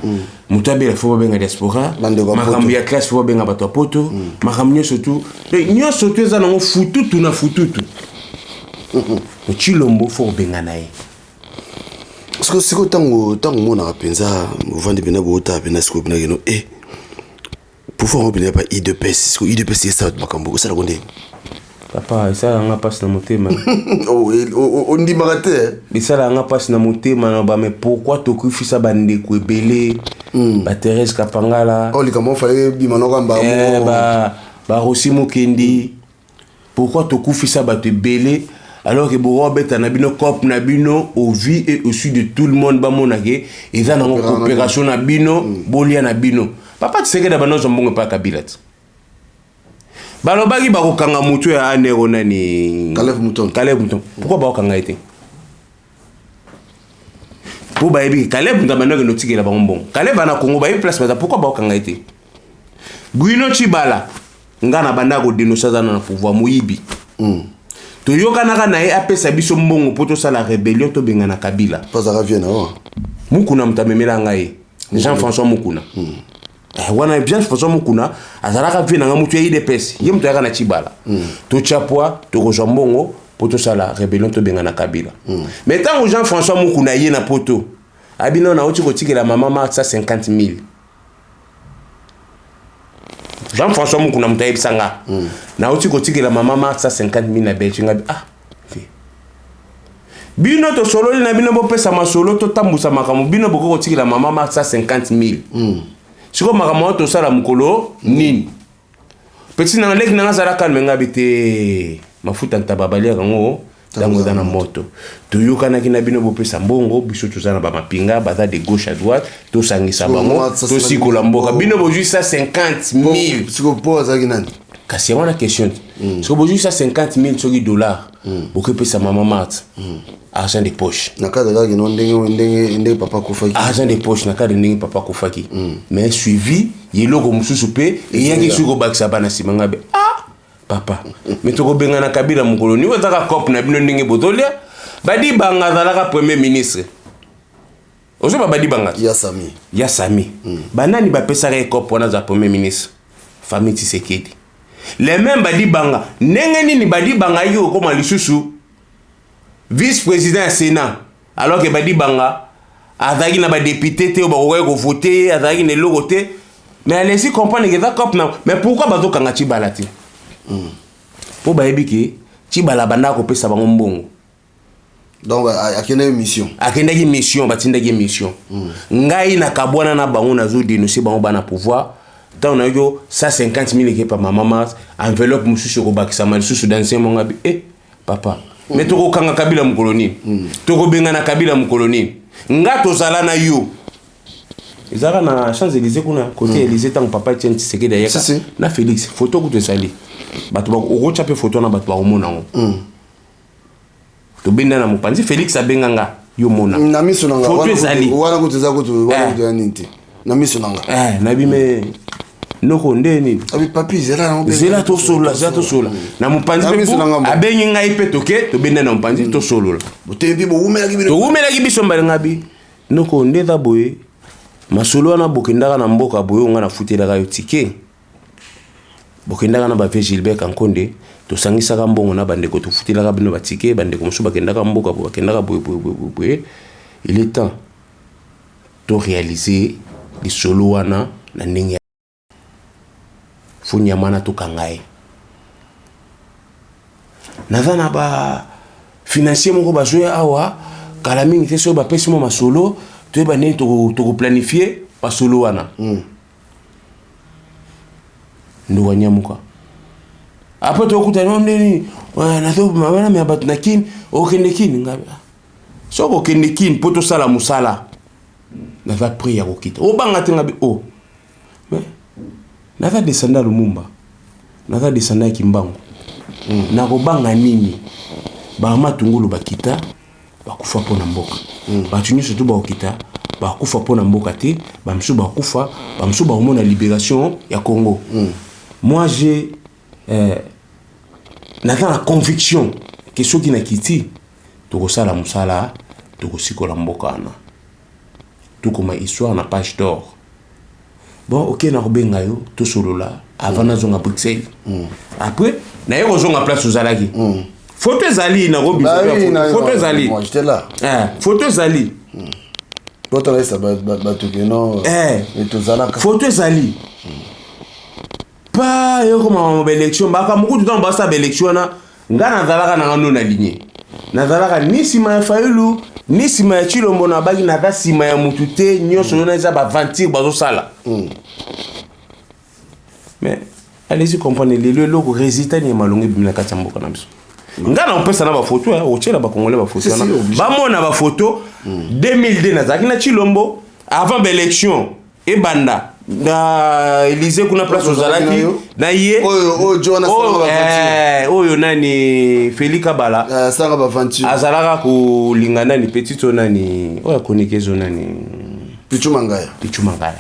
muta be la fofo benga diaspora, makambi ya classe fofo benga bato poto, makamnyo surtout, nyo surtout za nango fututu na fututu. Chilombo fo benga nae. Parce que siko tango mona penza, vandi bena bota bena siko bena geno Pourquoi on ne pas IDPS? IDPS c'est ça, Makambo. Ça raconte. Papa, ça n'a pas de motema. Oh, on dit maraté. Mais ça n'a pas de motema. Mais pourquoi tu fais ça bande ko belé? Ba Thérèse Kapangala. Oh, les comment fallait bimano gamba. Ba Rosimo Kendi. Pourquoi tu fais ça ba te belé? Alors que Robert Nabino cop Nabino au vie et au sud de tout le monde ba monake et ça na coopération Nabino bolia Nabino. Papa tu sais que d'abord nous on pas Kabila. Balobaki ba kokanga mutu ya anero nani Caleb Mouton. Pourquoi ba kokanga été? Pour ba ebi Caleb ndamano ke notiki la ba mbon. Caleb ana Congo ba place mais pourquoi ba kokanga été? Guino Chibala ngana banda ko dénoncer za na pouvoir muyibi. To yokanaka na ye apesa biso mbongo poto sala rébellion to benga na Kabila. Pas à Vienne oh. Mukuna mtamemela ngai. Jean-François Mukuna. Wana Jean-François Mukuna azalaka vina nga mutu ya IDPS. Ye mutu yaka na Chibala. To chapwa to rejoindre mbongo poto sala rébellion to benga na Kabila. Mais tant Jean-François Mukuna ye na poto. Abino na oti ko tikela mama Martha 50 000. Jean-François Mukuna mutaye sanga. Na oti ko tikela mama Martha 50 000 na Belgique ngabi bino to solo na bino bo pesa masolo to tambusa makamu bino boko ko tikela mama Martha 50 000. Siko makamu to sala mukolo nini. Petit na lek na ngazara kalme ngabi te mafuta ntababalia ngo dango dana moto. To yokana kina bino bo pesa mbongo biso to zana ba mapinga baza de gauche à droite to sangisa bango to sikola mboka bino bo juste 50 000. Siko poza kinani. Kasi wana question. Siko bo juste 50 000 soki dollars. Boko pesa mama Martha. Argent de poche. Nakada ga kino ndenge papa kufaki. Argent de poche nakada ndenge papa kufaki. Mais suivi yeloko mususu pe et yaki suko bakisa bana simanga be. Papa. Mais to ko benga na Kabila mukolo ni wetaka cop na bino ndenge botolia. Badi banga zalaka premier ministre. Ozo ba badi banga. Ya Sami. Banani ba pesa ka cop wana za premier ministre. Famille Tshisekedi. Les mêmes badi banga. Ndenge nini badi banga yo ko malisusu. Vice-président Sénat alors que badi banga azaki na ba député te ba ko voter azaki ne logo te mais allez-y comprendre que ça cop na mais pourquoi bazo kanga Tchibala ti po ba ebiki Tchibala banda ko pesa bango mbongo donc akenda mission batindaki mission ngai na kabwana na bango nazo dénoncer bango bana pouvoir tant na yo 150 000 ke pa mama enveloppe mususu ko bakisa mal susu d'ancien monga papa mais toko kanga Kabila mukoloni toko benga na Kabila mukoloni nga tozala na yo ezala na Champs-Élysées kuna côté Élysée tant papa tient seke derrière na Félix photo ko tesali bato ba ko chape photo na bato ba omona ngo to benda na mopanzi Félix abenga nga yo mona na miso nanga photo ezali wana ko teza ko to wana ko ninte na miso nanga na bime noko ndeni abi papi zela to sola na mopanzi abengi ngai pe toke to benda na mopanzi to solo botebi bo umela ki biso mbalenga bi noko ndeza boye masolo wana bokendaka na mboka boye nga na futelaka yo tike bokendaka na ba Gilbert Kankonde to sangisaka mbongo na bandeko to futelaka bino batike bandeko musu bakendaka mboka bo bakendaka boye il est temps to réaliser les solo wana na ndenge funya mana to kangaye nazana ba financier moko bazoya awa kala mingi te so ba pesi mo masolo to ba ne to planifier ba solo wana ndo wanyamuka après to kuta no ndeni na to mabana me abat nakin o kendekin ngabe so ko kendekin poto sala musala na va prier ko kita o banga tenga bi o na va descendre Lumumba na va descendre Kimbangu na ko banga nini ba matungulu bakita bakufa pona mboka batunyi surtout ba okita bakufa pona mboka te bamsu bakufa bamsu ba omona libération ya Congo. Moi j'ai la conviction que ceux qui n'a quitté to sala musala to sikola mboka na tout comme histoire na page d'or. Bon OK na robenga yo to solo là avant na zonga Bruxelles. Après na yo zonga place ozalaki. Photo zali na robi photo zali. Moi j'étais là. Photo zali. Photo là ça ba to que non. Et to zalaka. Photo zali. Pas yo comme élection baka muku tout temps basta élection na ngana zalaka na ngano na ligne. Na zalaka ni sima ya Fayulu ni sima ya Chilombo na bagi na sima ya mutute nyonso na za ba ventir bazo sala. Mais allez-y comprendre les loko résultat ni malongi bimina katamboka na biso. Ngana opesa na ba photo o tshela ba congolais ba photo na ba mona ba photo 2002 na zaki na Chilombo avant l'élection et banda na Élysée kuna place ozalaki na ye oyo nani Félix Kabala sanga ba venture azalaka ko lingana ni petito nani oya konikezo nani Pichumangaya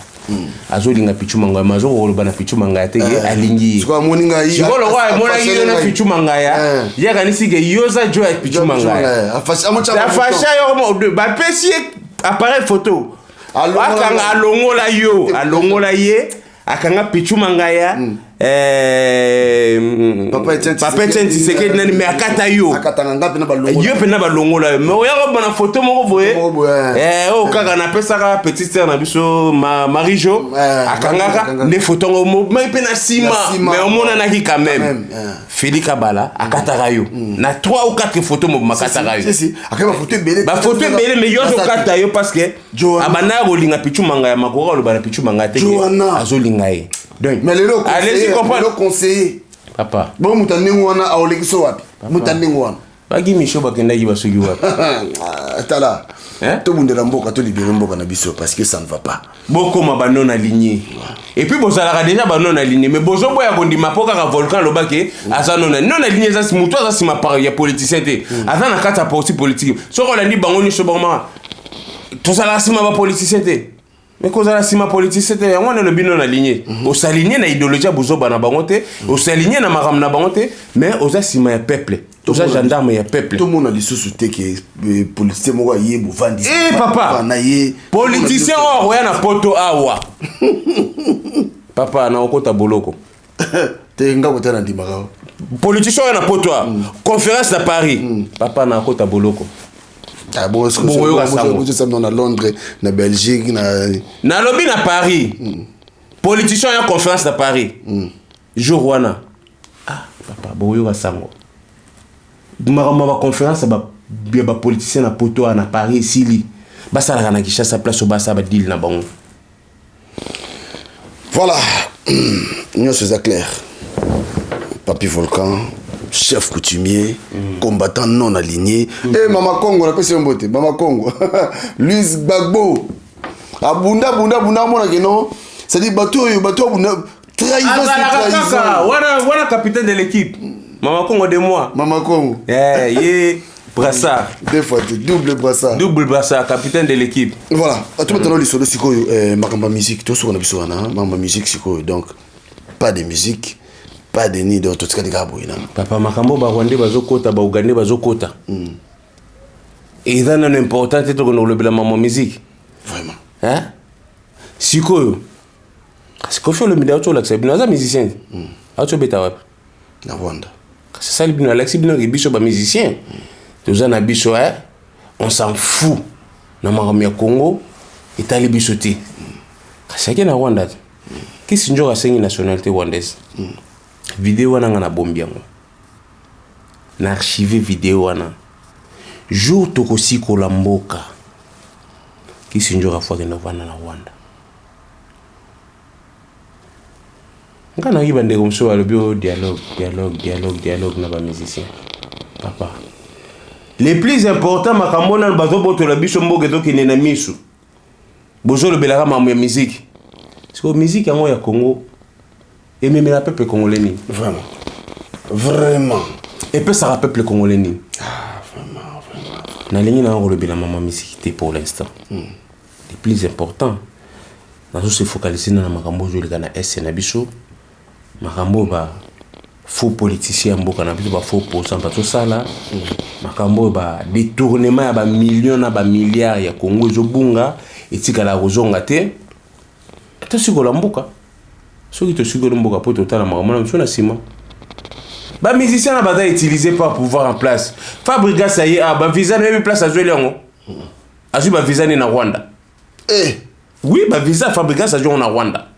azolinga Pichumangaya mazo koloba na Pichumangaya te alingi siko moninga yi sikolo kwa mona yi na Pichumangaya yaka nisike yoza jo ya Pichumangaya afasha yo ba pesi appareil photo akanga alongola ye akanga Pichumangaya papa tenti seke nani me akata yo akatanga ngapi na balongola yo pena balongola me oya ko bana photo moko boye o kaka na pesaka petite sœur na biso Marijo akanga ne photo ngo me pena sima mais on mona na ki quand même Félix Kabala akata yo na 3 ou 4 photos mo makata yo si akaba photo belé ba photo belé mais yo zo kata yo parce que abana ko linga Pichumangaya makoko lo bana Pichumangaya te azolinga ye donc mais le conseiller papa bon mutanengo wana aolekiso wapi mutanengo wana bagi misho bakenda ki basugi wapi tala to bundela mboka to libérer mboka na biso parce que ça ne va pas boko mabano na lignée et puis bozalaka déjà bano na lignée mais bozo boya kondima poka ka volcan lobake azano na non na lignée za muto za sima par ya politicien te azana kata parti politique soko la ndi bango ni so boma to sala sima ba politicien te mais cause la sima politique c'était on le bino na lignée au s'aligner na idéologie bozo bana bangote au s'aligner na maram na bangote mais aux sima ya peuple aux gendarmes ya peuple tout monde a dit sous te que politicien mo yé bo vandi papa na yé politicien o ya na poto awa papa na okota boloko te nga kota na ndimaka politicien o ya na poto conférence à Paris papa na okota boloko ah bon est-ce que vous êtes à Londres na Belgique na lobby na Paris politicien ya conférence à Paris jour wana papa boyo basango makambo ba conférence ba politicien na poto na Paris sili basala na Kinshasa place au basa ba deal na bango. Voilà, nous c'est clair. Papi Volcan, chef coutumier, combattant non aligné. Eh Mama Congo, on appelle ça un beauté. Mama Congo, Luis Gbagbo. Abunda mona que non. C'est-à-dire bateau abunda trahison. Voilà capitaine de l'équipe. Mama Congo de moi. Mama Congo. Brassard. Deux fois, double brassard. Double brassard, capitaine de l'équipe. Voilà. À tout maintenant, les solos, c'est quoi ma musique, tout ce qu'on a besoin, ma musique, c'est quoi. Donc, pas de musique, pas de nid, tout ce qu'on a besoin. Papa, makambo, ba Rwandais, ba Zokota, ba Ougandais, ba Zokota. Et ça, c'est important, c'est qu'on a le ma musique. Vraiment. Hein? C'est quoi? C'est quoi fait le milieu autour de l'accès? Nous sommes musiciens. Autour de Betaweb. Na Rwanda. C'est ça, le milieu de l'accès, nous sommes musiciens. Tous en abisso, on s'en fout. Dans le Congo, et t'as les bissotés. C'est qui na Rwanda? Qui c'est une nationalité rwandaise? Vidéo wana na bombian. Na archivé vidéo wana. Jour tokosi kolamboka. Qui c'est une fois que na Rwanda? Ngana yi bande comme ça le bio dialogue na ba musicien. Papa. Les plus importants makambo na bazo boto la biso mboke to kene na misu. Bozo le belaka mamu ya musique. Parce que musique yango ya Congo et même la peuple congolais ni. Vraiment. Et peu ça peuple congolais ni. Vraiment. Na lingi na ngolo bela mamu musique pour l'instant. Les plus importants. Nazo se focaliser na makambo zo le kana S na biso. Makambo ba faux politicien mboka na biso ba faux posant ba to sala makambo ba détournement ya ba millions na ba milliards ya Congo zo bunga etikala kozonga te to sikola mboka soki to sikola mboka po totala makambo na biso na sima ba musicien na ba utiliser par pouvoir en place Fabriga ça y est ba visa na place à jouer yango azu ba visa ni na Rwanda oui ba visa Fabriga ça joue na Rwanda.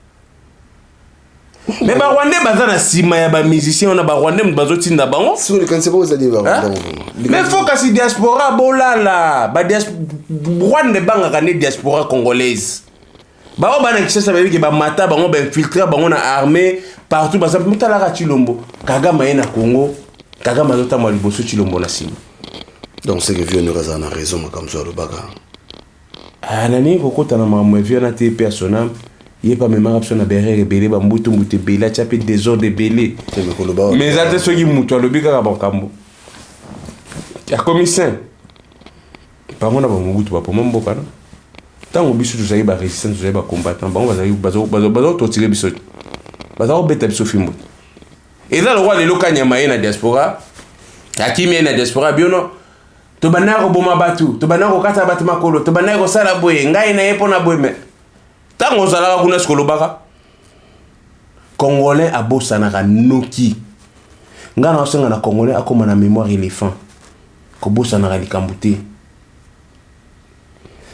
Mais ba Rwandais baza na sima ya ba musicien na ba Rwandais bazo tinda bango si on connaît pas ça dit ba mais faut que si diaspora bolala ba Rwandais banga ka diaspora congolaise ba ba na Kinshasa ba biki ba mata bango ba infiltrer bango na armée partout ba exemple mutala ka Chilombo Kagame na Congo Kagame azota mwa liboso Chilombo na sima donc c'est que vieux ne raza na raison comme ça le baga nani kokota na mamwe vieux na te personnel. Il n'y a pas même option à berrer rebelle, bambutu mbutu bela, chapé des ordres de belé. Mais ça c'est ce qui mouton le biga bankambo. Ya commissaire. Par contre, on a mbutu ba pour mon bokana. Tant on bisu tout ça ba résistance, tout ça ba combattant, ba on va to tirer biso. Ba za obeta biso fimbo. Et là le roi les lokanya maye na diaspora. Akimi na diaspora biono. To banako boma batu, to banako kata batu makolo, to banako sala boye, ngai na yepo na boye me. Tango zalaka kuna sikolobaka Congolais abosanaka noki ngana osenga na Congolais akoma na mémoire éléphant ko bosanaka likambo te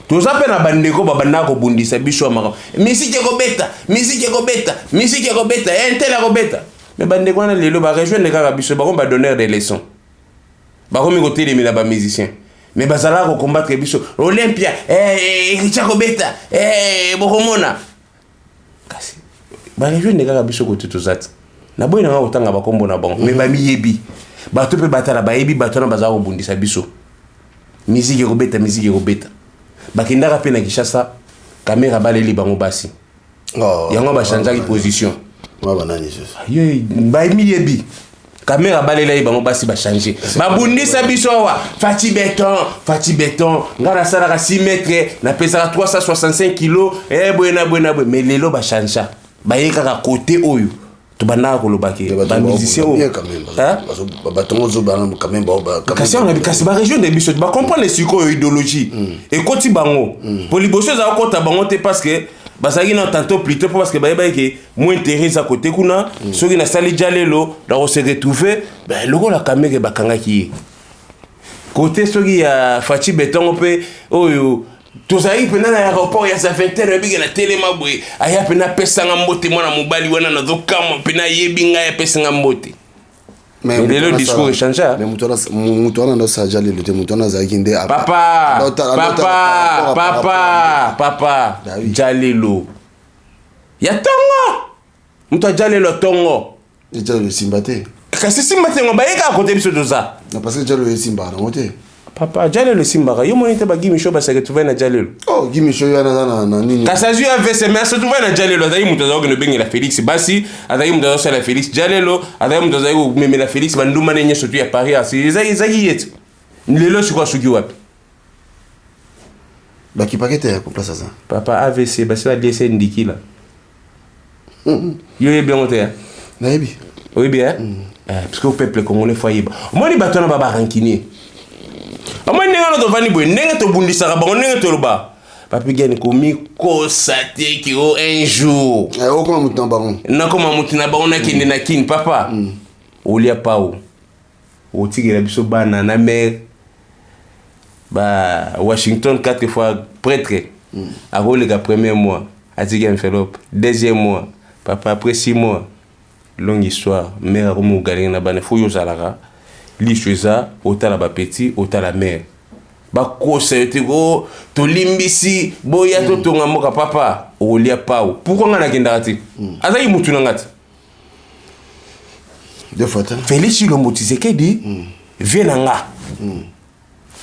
toza pe na bandeko babanda ko bundisa biso amaka misiki ekobeta entela kobeta mais bandeko na lelo ba rejoindre kaka biso ba komba donneur de leçons ba komi ko telemela ba musicien. Mais bazala ko combattre biso Olympia Richako Beta Bokomona kasi ba rejoindre ndeka biso ko tutuzati na boy na otanga ba kombo na bango mais ba miyebi ba to pe batala ba yebi batona bazala ko bundisa biso musique ko beta ba kindaka pe na Kinshasa caméra baleli bango basi yango ba changer position ba nani ça ba miyebi caméra balela bango basi ba changer ba bundisa biso wa fati béton ngara sala ka 6 mètres na pesa 365 kg buena mais lelo ba changer ba yeka ka côté oyo to bana ko lobaki ba musicien o ba tongo zo ba quand même ba kasi on a kasi ba région de biso ba comprendre les psycho idéologie et koti bango pour liboso za kota bango te parce que basaki na tantôt plutôt parce que ba ke moins intérêt à côté kuna soki na sali jalelo da se retrouver ben loko la caméra bakanga ki côté soki ya Fati Beton pe oyo tozali pena na aéroport ya za 20h bige na telema boye aya pena pesanga mbote mwana mobali wana nazokama pena yebi ngai apesanga mbote mais le discours est changé mais mutu wana ndo saja lelo te mutu wana azalaki nde papa jalelo ya tongo mutu ajalelo tongo jalelo simba te kasi simba te ngo bayeka akote biso toza na parce que jalelo simba na mote papa jalelo simba yo monite ba Gimi Show ba se retrouver na jalelo oh Gimi Show yana na nini kasazu ya vese mais se trouver na jalelo azali mutu azali no bengi la Félix basi azali mutu azali la Félix jalelo azali mutu azali meme la Félix banduma nenye surtout ya Paris asi ezali yetu lelo siko suki wapi ba ki pakete ko place ça papa AVC basi ba DC ndikila yo ye bien moté na yebi oui bien parce que le peuple congolais faut yeba moi ni batona baba rankini moi nenga no vani boy nenga to bundisa ka bango nenga to loba papi gani ko mi ko sate ki o un jour o ko mutu na bango na ko mutu na bango na kinde na kin papa olia pao o tigela biso bana na mer ba Washington 4 fois prêtre a rolé le premier mois a tigé enveloppe deuxième mois papa après 6 mois longue histoire mère comme galing na bana fo yo zalaka li choisa otala ba petit otala mère ba ko sayete go to limbisi boya to tonga moka papa olia pao pourquoi ngana kindati azai mutu ngati deux fois Félix Lomotise ke di viens nga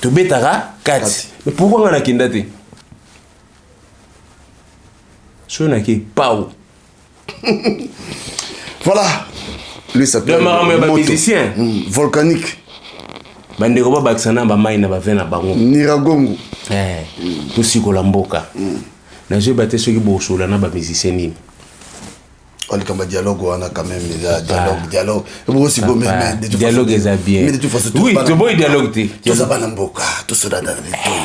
to betara 4 mais pourquoi ngana kindati sona ki pao voilà. Lui s'appelle musicien volcanique. Bande ko ba baksana ba mai na ba vena bango. Niragongo. To sikola mboka. Na je baté soki bo sola na ba musicien ni. On kamba dialogue wana quand même dialogue. Bo si go même dialogue est bien. Mais de toute façon oui, to boy dialogue te. To za bana mboka, to soda na to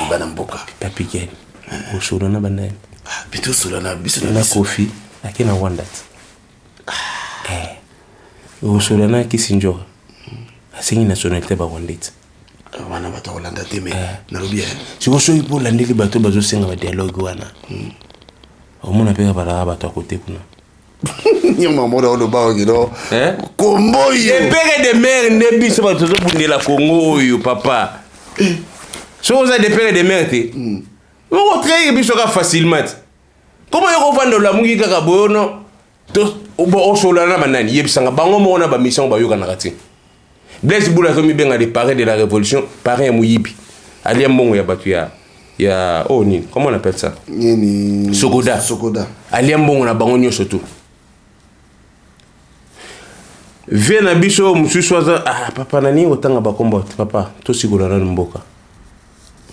bana mboka. Papi ken. Bo sola na bana. Bito sola na biso na Kofi akina wandat. Osolana kisinjo asengi nationalité ba wandit wana bato Hollanda te mais na lobi siko so ipo landeli bato bazo senga ba dialogue wana omona peka bala bato akote kuna nyama moda olo ba ngiro kombo ye pere de mer ne biso bato zo bundela Congo oyo papa so za de pere de mer te mo créer biso ka facilement comment yo vendre la mungi kaka bono to o solana banani yebisanga bango mona ba mission ba yoka nakati Blaise Bula zo mi benga de paré de la révolution paré muyibi ali mbongo ya batu ya ni comment on appelle ça ni Sokoda ali mbongo na bango nyo surtout vena biso mususu aza papa nani otanga ba kombo papa to sigula na mboka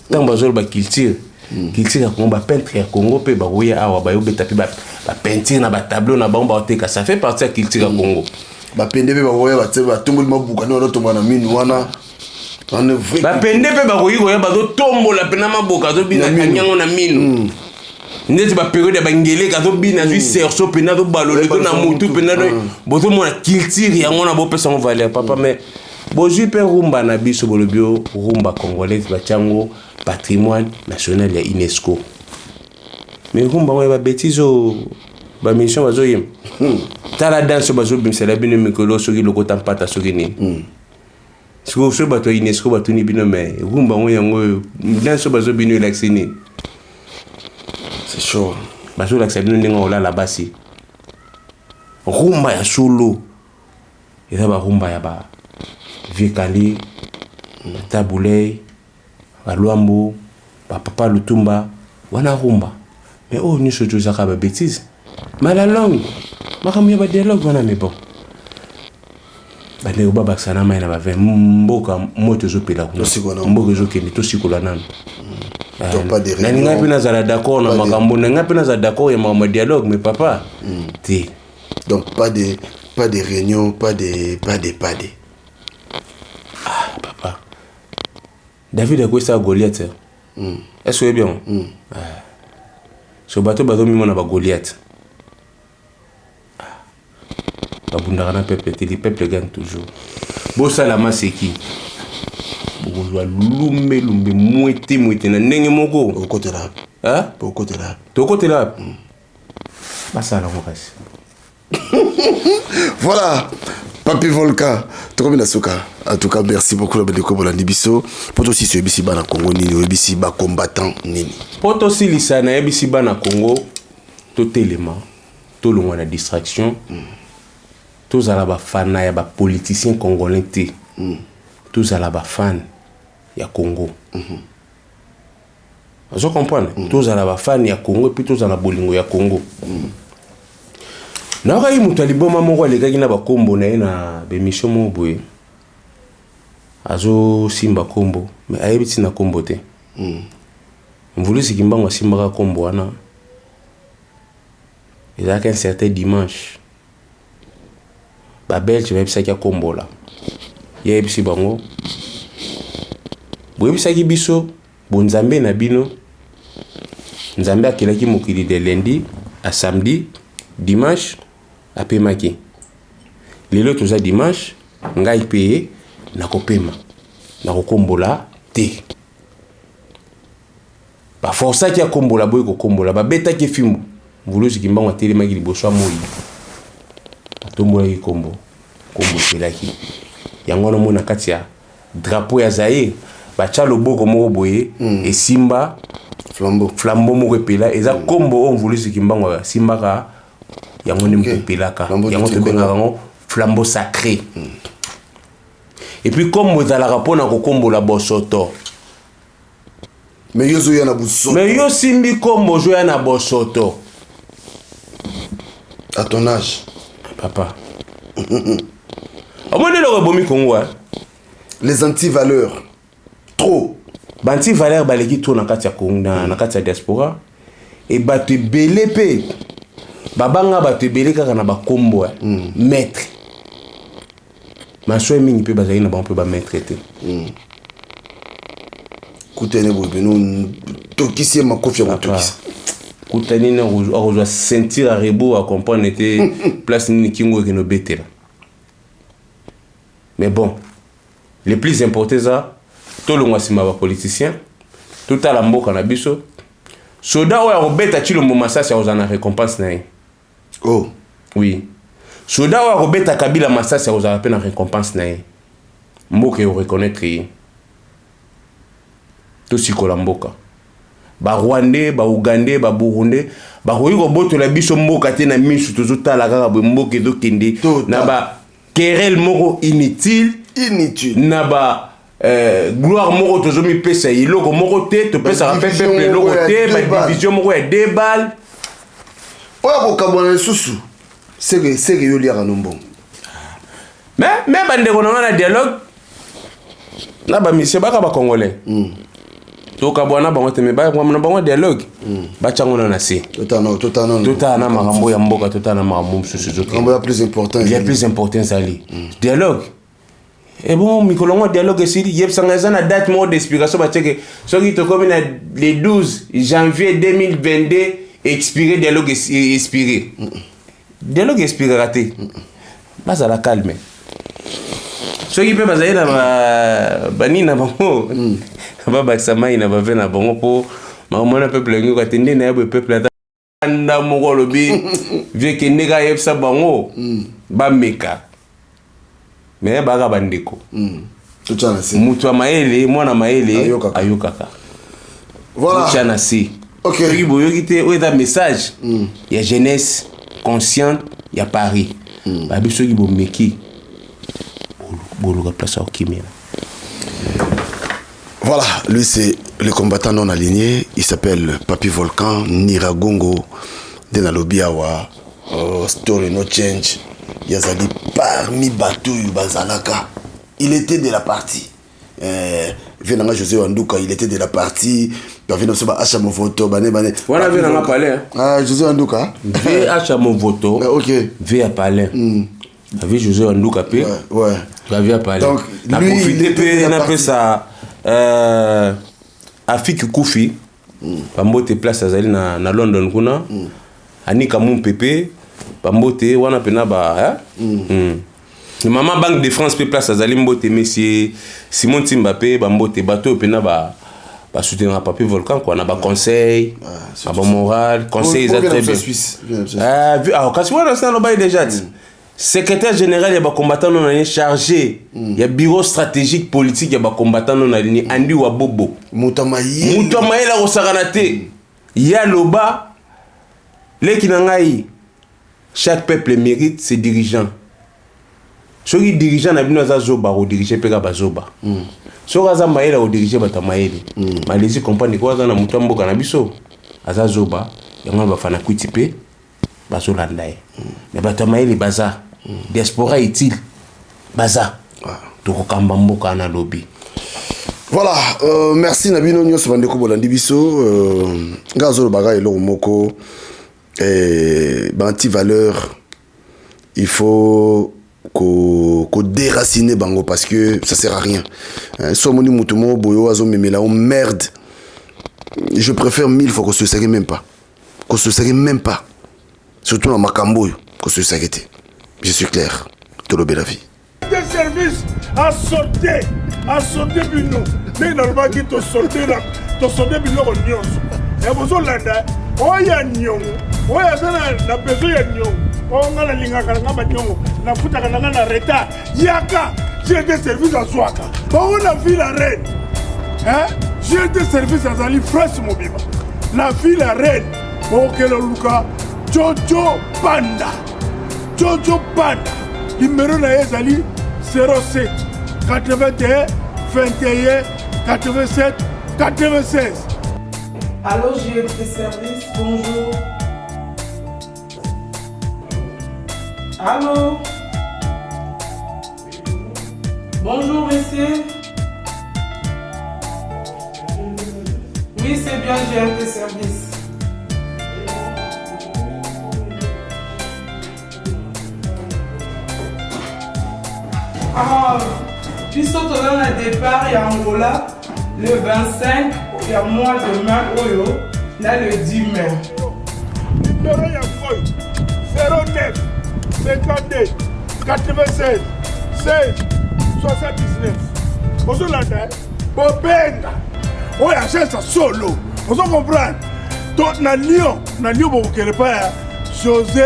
tamba zolo ba culture culture ya Congo ba peintre ya Congo pe ba roya awa ba yobeta pe ba peinture na ba tableau na ba oteka ça fait partie de culture ya Congo ba pende pe ba roya ba tseba tomboli mabuka no tomba na minu wana ba pende pe ba roya ba do tombola pe na mabuka do bina kanyango na minu ndeti ba période ba ngele ka do bina ju serso pe na do balole to na mutu pe na do boto mona culture ya ngona bo pesa valeur papa mais bozu pe rumba na biso bolobio rumba congolaise ba chango patrimoine national ya UNESCO mais rumba wa ba bêtises ba mission bazo yem tala danse bazo bimsela bino mikolo soki lokota mpata soki ni siko so bato UNESCO bato ni bino mais rumba ngo yango danse bazo bino laxini c'est chaud bazo laxini ndinga ola la basi rumba ya solo eza ba rumba ya ba Vikali Tabulei Baluambo Papa Lutumba wana rumba mais ni soto zaka ba bêtise mais la langue makamya ba dialogue wana mais bon bande ko baba sana mai na ba ve mboka moto zo pela kuna mboka zo kende to sikola nana na nga pina za d'accord na makambo na nga pina za d'accord ya ma dialogue mais papa ti donc pas de réunion pas de papa David a quoi ça Goliath est-ce que bien so bato mi mona ba Goliath babunda na peuple te le peuple gagne toujours bo sala maseki bo lumbe muete na ndenge moko au côté là hein pour côté là to côté là bah ça la mokasi voilà Papi Volcan to comme Nasuka en tout cas merci beaucoup la belle ko bolandi biso pour aussi ce bisi bana Congo nini bisi ba combattant nini pour aussi lisana bisi bana Congo to telema to longwa na distraction tous à la ba fan ya ba politicien congolais té tous à la ba fan ya Congo je comprends tous à la ba fan ya Congo et puis tous à la bolingo ya Congo na ka imutu aliboma moko alekaki na bakombo na ye na bemission mo boye azo simba kombo mais ayebiti na kombo te mvulisi kimbango asimbaka kombo wana ezalaki un certain dimanche babelge bayebisaki akombo la ye ayebisi bango boyebisaki biso bonzambe na bino nzambe akelaki mokili de lundi à samedi dimanche apemaki lelo toza dimanche ngai pe nakopema nakokombola te baforsaki akombola boye kokombola babetaki fimbo mvulusi kimbango atelemaki liboso ya moi atombolaki kombo epelaki yango wana omona kati ya drapeau ya Zaïre batya loboko moko boye esimba flambeau moko epela eza kombo oyo mvulusi kimbango asimbaka yango nde mpepelaka yango tobengaka yango flambeau sacré et puis kombo ezalaka mpona kokombola bosoto mais yo zoya na bosoto mais yo simbi kombo ozoya na bosoto à ton âge papa omoni eloko ebomi Congo les anti-valeurs trop banti-valeur baleki to na kati ya Congo na kati ya diaspora et bato ebele mpe babanga bato ebele kaka na bakombo maître maso mingi mpe bazali na bango mpe bamaître te kutene boye bino tokisi ye makofi ya kotokisa kuta nini akozwa ceinture ya rebo acomprendre te place nini kingo ekende obetela mais bon le plus important eza tolongwa nsima bapoliticien totala mboka na biso soda oyo akobeta Tshilombo masasi akozala na récompense na ye oh oui soda oyo akobeta Kabila masasi akozala mpe na récompense na ye mboka eoreconnaître ye tosikola mboka barwandais baougandais baburundais bakoki kobotola biso mboka te na misu tozotala kaka boye mboka ezokende na baquerelle moko inutile na ba gloire moko tozomipesa eloko moko te topesaka mpe peuple eloko te badivision moko ya debal oyo akokabwana lisusu seke yo liaka no mbongo mais bandeko na nga na dialogue na bamisie baka bacongolais tokabwana bango te me na bango dialogue batyango na se totala na makambo ya mboka totala na makambo mosusu ezokende plus important ezali dialogue et bon mikolongo dialogue esili yebisanga eza na date moko d'expiration batieke soki tokomi na le 12 janvier 2022 expiré dialogue expiré dialogue expirera te bazala calme soki mpe bazali na banini na bango babakisa mai na bave na bango mpo makamona peuple yango katende na yabo peuple ata anda moko alobi vie kende ka yebisa bango bameka mais baka bandeko mutu ya mayele mwana mayele ayokaka voilà na se soki boyoki te oyo eza message ya jeunesse consciente ya Paris babi soki bomeki boluka place ya okimela. Voilà, lui c'est le combattant non aligné, il s'appelle Papi Volcan Niragongo de Nalobiawa, Story No Change, Yazali parmi Batou Bazalaka. Il était de la partie. Venanga José Wanduka, il était de la partie. Venanga Soba Achamo Voto, Bane. Voilà, Venanga Palais. Ah, José Wanduka. V Achamo Voto. Ok. V à Palais. Avec José Wanduka, ouais. V à Palais. Donc, lui, il était de la partie. Ça. Afiki Koufi pambote place azali na London kuna anika mon pepe pambote wana pena ba Maman Banque de France pe place azali mbote monsieur Simon Timbape pambote bato pena ba bah soutenir papier volcan quoi na ba conseil ba moral conseil ça très bien Suisse quand tu vois dans ça là déjà secrétaire général ya ba combattant non est chargé ya bureau stratégique politique ya ba combattant non ali Andi Wabobo Mutamaye la rosaganate ya loba leki na ngai chaque peuple mérite ses dirigeants. Ceux qui dirigent na bino za zoba ou diriger peka bazoba. So kaza maela ou diriger batamaeli. Malezi comprendre quoi za na mutambo kana biso. Aza zoba yango ba fana kwitipe bazolanda ye. Mais batamaeli baza diaspora utile baza. Tokokamba mboka na lobby. Voilà, merci Nabino Nyos Bandeko Bolandi biso ngazo baga elo moko anti-valeur, il faut qu'on déracine bango parce que ça sert à rien. Somoni mutumo boyo azo memela on merde. Je préfère 1000 fois qu'on se sague même pas. Qu'on se sague même pas. Surtout dans Makambo, qu'on se sague. Je suis clair. Tolobé la vie. Des services à sauter bino. Mais normalement qui te sauter là, te sauter bino au nyos. Et vous allez là, oya nyongo. Oya sana na besoin ya nyongo. On a la linga kalanga nyongo. Na futa kalanga na reta. Yaka, j'ai des services à Zwaka. On a vu la reine. Hein? J'ai des services à Zali France Mobiba. La ville à reine. Ok le Luka. Jojo Panda. Jojo Panda. Numéro na Zali 07 81 21 87 96. Allô, j'ai des services, bonjour. Allô? Bonjour, monsieur. Oui, c'est bien, j'ai des services. Ah, puis surtout dans le départ, il y a Angola, le 25, il y a mois de mai, Oyo, là le 10 mai. Numéro ya Foy 09 52 96 16 79. Ozolanda, Bobenga. Oya achète solo. Vous comprenez? Donc na Lyon vous ne pas José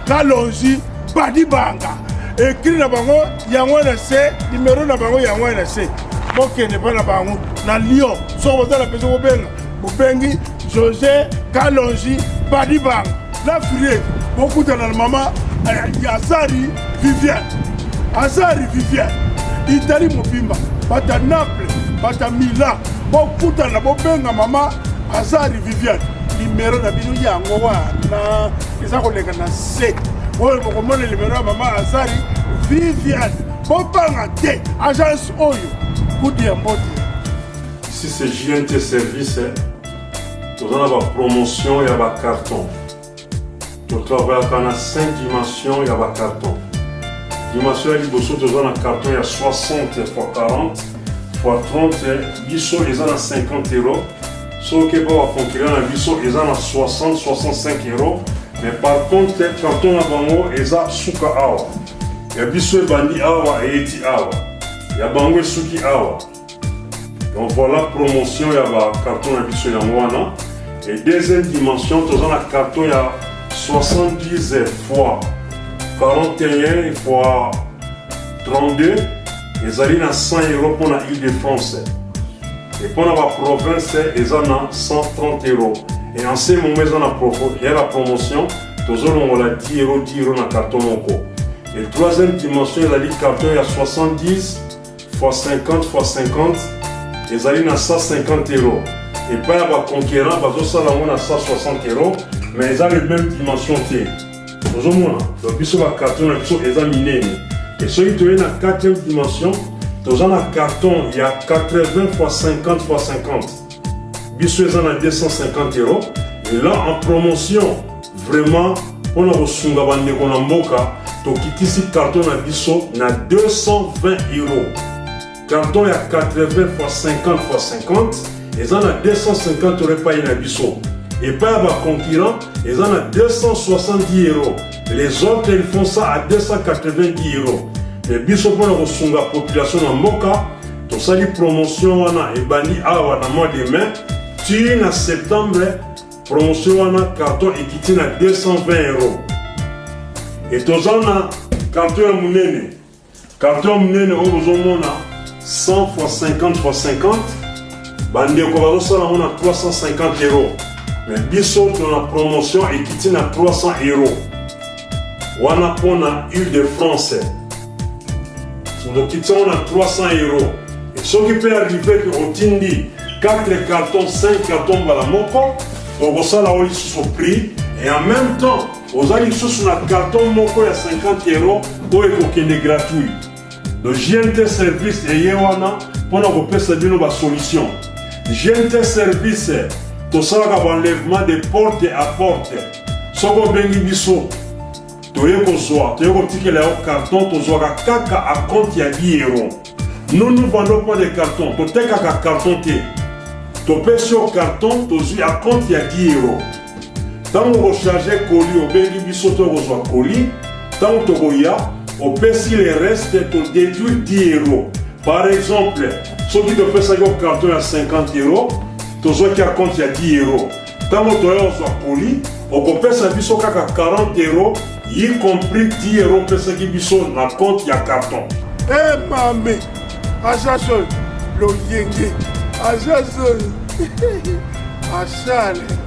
Kalonji Badibanga. Écrit na bango yango na C, numéro na bango yango na C. Ok, ne pas na bango na Lyon. So vous allez peser Bobenga. Bobengi José Kalonji Badibanga. La fille, beaucoup de la maman Azari Viviane. Azari Viviane. Italie Mobimba. Bata Naples, Bata Milan. Beaucoup de la Bobenga maman Azari Viviane. Numéro na bino yango wana. Eza kolega na C. Oyo bokomona le numéro ya maman Azari Viviane. Bopanga te agence Oyo. Kudi ya mbote. Ici c'est JNT Service. Nous avons la promotion et un carton. Nous travaillons dans 5 dimensions et un carton. Dimension est libre, nous avons un carton il y a 60 x 40 x 30. Bisso ils ont 50 €. Sauf que pour la concurrence, bisso ils ont 60-65 €. Mais par contre, quand on a bango, ils ont suka awa. Il y a bisso bandi awa et eti awa. Il y a bango suki awa. Donc voilà promotion, il y a un carton à bisso yangwana. Et deuxième dimension, nous avons un carton il y a 70 x 41 x 32. Ils ont 100 € pour l'île de France. Et pour la province, ils ont 130 €. Et en ce moment, il y a la promotion, nous avons 10 € dans le carton. Et la troisième dimension, il y a le carton il y a 70 x 50 x 50. Ils ont 150 €. Et pas les concurrents, ils ont 160 €, mais ils ont la même dimension. Nous avons le carton, ils ont miné. Et celui qui est dans la quatrième dimension, nous avons un carton, il y a 80 x 50 x 50. Bissou ils ont 250 €. Et là, en promotion, vraiment, on a reçu un mboka, donc ici, carton à Bissou, il y a 220 €. Carton, il y a 80 x 50 x 50. Ils en ont 250 € par Bissou. Et pas les concurrents, ils en ont 270 €. Les autres, ils font ça à 290 €. Les Bissou pour la population en Moka, tosali promotion wana ebandi awa na mois de mai tu na septembre promotion wana carton ekiti na 220 euros et tozana carton ya munene oyo bozomona 100 x 50 x 50 bandeko bazosala ngo na 350 euros mais biso tona promotion ekiti na 300 euros wana mpona Île-de-France tokiti ngo na 300 euros et soki mpe arrive ke otindi 4 cartons 5 cartons mbala moko okosala oyo lisusu prix et en même temps ozali lisusu na carton moko ya 50 euros oyo ekokende gratuit le GNT service eye wana mpona kopesa bino basolution GNT service tosalaka baenlèvement de porte à porte soki obengi biso toye kozwa toye kotikela yo carton tozwaka kaka a compte ya 10 euros nous vendons pas de carton totekaka carton te topesi yo carton tozwi a compte ya 10 euros ntango okocharge colis obengi biso tokozwa colis ntango tokoya opesi le reste todéduit 10 euros par exemple soki topesaki yo carton ya 50 euros tozwaki a compte ya 10 euros ntango toya kozwa colis okopesa biso kaka 40 euros y compris 10 euros opesaki biso na compte ya carton. mame asaso loyenge asaso asale